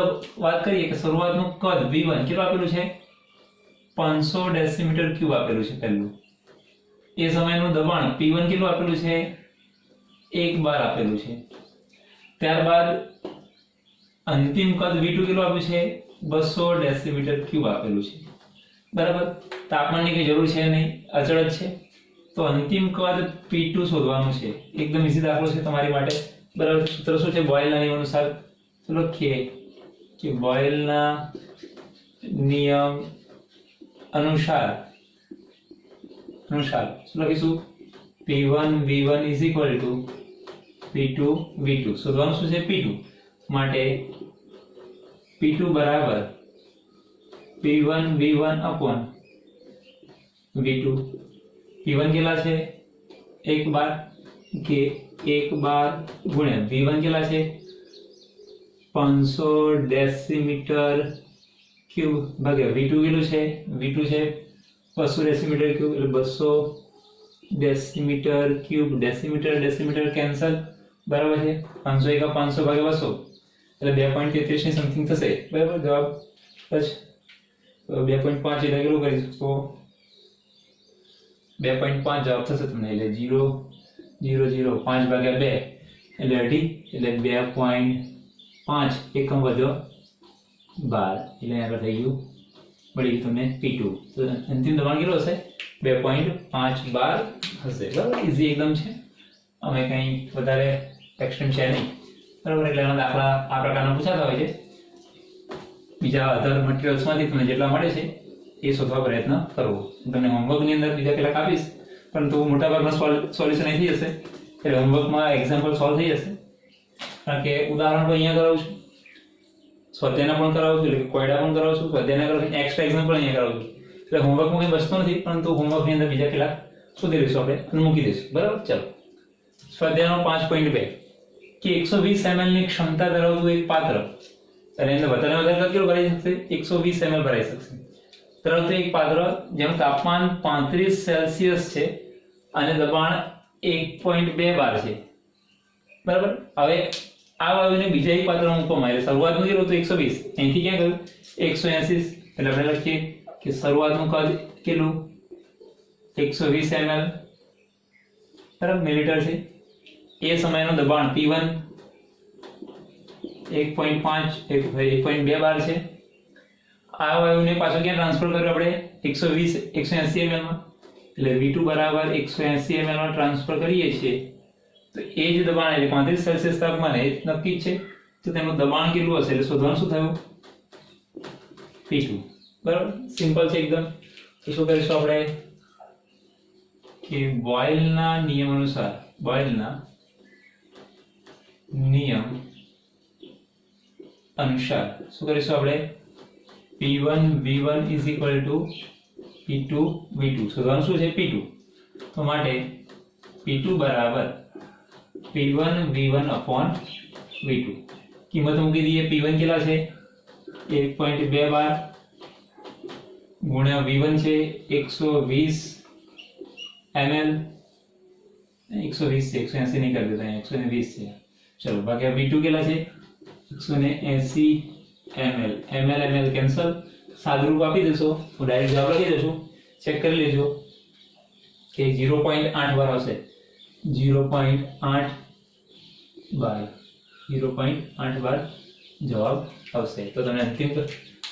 વાત કરીએ કે શરૂઆતનું કદ V1 કેટલું આપેલું છે 500 ડેસીમીટર ક્યુબ આપેલું છે પહેલું. એ સમયનું દબાણ P1 કેટલું આપેલું છે 1 બાર આપેલું છે. ત્યારબાદ અંતિમ કદ V2 કેટલું આપ્યું છે 200 ડેસીમીટર ક્યુબ આપેલું છે. બરાબર, તાપમાનની કઈ જરૂર છે નહીં, અચળ જ છે. તો અંતિમ કદ P2 શોધવાનું છે. એકદમ ઈઝી દાખલો છે તમારી માટે. બરાબર, સૂત્ર શું છે બોયલના નિયમ અનુસાર લખીએ કે બોયલના નિયમ અનુસાર શું લખીશું P1 V1 is equal to P2 V2. શોધવાનું શું છે P2 માટે P2 બરાબર P1 V1 upon V2. P1 કેટલા છે 1 બાર કે 1 બાર ગુણ્યા V1 કેટલા છે 500 ડેસીમીટર ક્યુબ ભાગ્યા V2 કેટલું છે V2 છે 200 ડેસીમીટર ક્યુબ એટલે 200 ડેસીમીટર ક્યુબ. ડેસીમીટર કેન્સલ, બરાબર છે. 500 એકા 500 ભાગ્યા 200 એટલે 2.33 ની સમથિંગ થશે. બરાબર, જવાબ પછી 2.5 એટલે કેટલું કરીશું તો 2.5 જવાબ થશે તમને. એટલે 0.005 ભાગ્યા 2 એટલે 2.5 એટલે 2.5 એકમ વધ્યો 12 એટલે આગળ થઈ ગયું મળી ગયું તમને P2. તો અંતિમ દબાણ કેટલું હશે 2.5 બાર હશે. બરાબર, ઈઝી એકદમ છે, અમે કંઈ વધારે એક્સ્ટ્રીમ છે નહીં. બરાબર, એટલે એના દાખલા આ પ્રકારના પૂછાતા હોય છે. બીજા અધર મટીરિયલ્સમાંથી તમને જેટલા મળે છે એ શોધવા પ્રયત્ન કરવો. તમને હોમવર્કની અંદર બીજા કેટલાક આપીશ, પરંતુ મોટાભાગના સોલ્યુશન અહીં થઈ જશે. એટલે હોમવર્કમાં એક્ઝામ્પલ સોલ્વ થઈ જશે, કારણ કે ઉદાહરણ પણ અહીંયા કરાવું છું, સ્વાધ્યાયના પણ કરાવું છું, એટલે કોયડા પણ કરાવું છું, સ્વાધ્યાયના કરાવું છું, એક્સ્ટ્રા એક્ઝામ્પલ અહીંયા કરાવું છું. એટલે હોમવર્કમાં કંઈ બસતો નથી, પરંતુ હોમવર્કની અંદર બીજા કેટલાક શોધી લઈશું આપણે અને મૂકી દઈશું. બરાબર, ચાલો સ્વાધ્યાયનો 5.2 કે 120 ml ની ક્ષમતા ધરાવતું એક પાત્ર, અને અંદર વધારે કેટલું ભરાઈ શકશે 120 ml ભરાઈ શકશે ધરાવતું એક પાત્ર જેનું તાપમાન 35 સેલ્સિયસ છે અને દબાણ 1.2 બાર છે. બરાબર, હવે આ વાયુને બીજા એક પાત્રમાં મૂકવામાં આવે. શરૂઆતનું કેટલું હતું 120, અહીંથી ક્યાં ગયું 180. એટલે આપણે લખીએ કે શરૂઆતનું કદ કેટલું 120 ml બરાબર મિલીલીટર છે. એ સમયનું દબાણ P1 1.2 બાર છે. આ વાયુને પાછો ક્યાં ટ્રાન્સફર કર્યો આપણે 180 ml માં. એટલે V2 બરાબર 180 ml માં ટ્રાન્સફર કરીએ છીએ તો એ જ દબાણ એટલે 35 સેલ્સિયસ તાપમાને એ નક્કી છે. તો તેનું દબાણ કેટલું હશે એટલે શોધવાનું શું થયું P2. બરાબર, સિમ્પલ છે એકદમ. તો શું કરીશું આપણે કે બોયલના નિયમ અનુસાર શું કરીશું આપણે P1 V1 is equal to P2 V2. શોધવાનું શું છે P2. તો માટે P2 બરાબર P1 V1 upon V2. કિંમત મૂકી દઈએ. P1 કેટલા છે 1.2 બાર ગુણ્યા V1 છે 120 ml 120 છે 180 નહીં કરી દેતા 120 છે. ચલો ભાગ્યા V2 કેટલા છે 180 ml કેન્સલ. સાદુરૂપ આપી દેશો તો ડાયરેક્ટ જવાબ લખી દેશો. ચેક કરી લેજો કે 0.8 બાર આવશે. 0.8 બાર જવાબ આવશે. તો તમને અંતિમ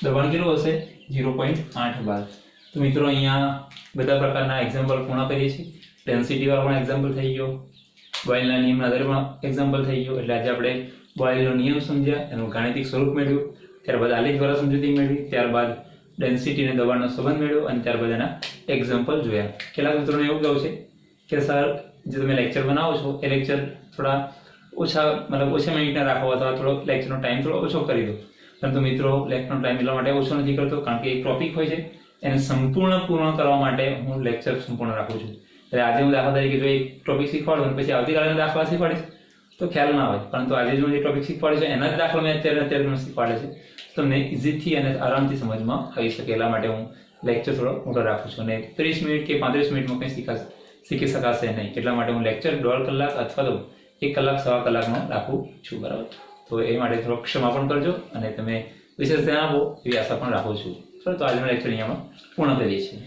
દબાણ કેટલું હશે 0.8 બાર. તો મિત્રો અહીંયા બધા પ્રકારના એક્ઝામ્પલ પૂર્ણ કરીએ છીએ. ડેન્સિટી વાળો પણ એક્ઝામ્પલ થઈ ગયો, બોયલના નિયમના આધારે પણ એક્ઝામ્પલ થઈ ગયો. એટલે આજે આપણે બોયલનો નિયમ સમજ્યા, એનું ગાણિતિક સ્વરૂપ મેળવ્યું, ત્યારબાદ આલેખ દ્વારા સમજૂતી મેળવી, ત્યારબાદ ડેન્સિટી અને દબાણનો સંબંધ મેળવ્યો અને ત્યારબાદ એના એક્ઝામ્પલ જોયા. કેટલાક મિત્રોને એવું કહ્યું છે કે સર જે તમે લેક્ચર બનાવો છો એ લેક્ચર થોડા ઓછા મિનિટના રાખો અથવા થોડો લેક્ચરનો ટાઈમ થોડો ઓછો કરી દો. પરંતુ મિત્રો લેક્ચરનો ટાઈમ એટલા માટે ઓછો નથી કરતો કારણ કે એક ટોપિક હોય છે એને પૂર્ણ કરવા માટે હું લેક્ચર સંપૂર્ણ રાખું છું. એટલે આજે હું દાખલા તરીકે જો એક ટોપિક શીખવાડું પછી આવતીકાલે દાખલા શીખવાડીશ તો ખ્યાલ ના આવે, પરંતુ આજે જો જે ટોપિક શીખવાડે છે એના જ દાખલા મેં અત્યારે તમને શીખવાડે છે તમને ઇઝીથી અને આરામથી સમજમાં આવી શકે. એટલા માટે હું લેક્ચર થોડો મોટો રાખું છું અને 30 મિનિટ કે 35 મિનિટમાં કંઈ શીખી શકાશે નહીં. એટલા માટે હું લેક્ચર 1.5 કલાક અથવા તો 1 કલાક 1.25 કલાકનો રાખું છું. બરાબર, તો એ માટે થોડો ક્ષમા પણ કરજો અને તમે વિશેષ ધ્યાન આપો એવી આશા પણ રાખું છું. તો આજનો લેક્ચર અહીંયામાં પૂર્ણ કરીએ છીએ.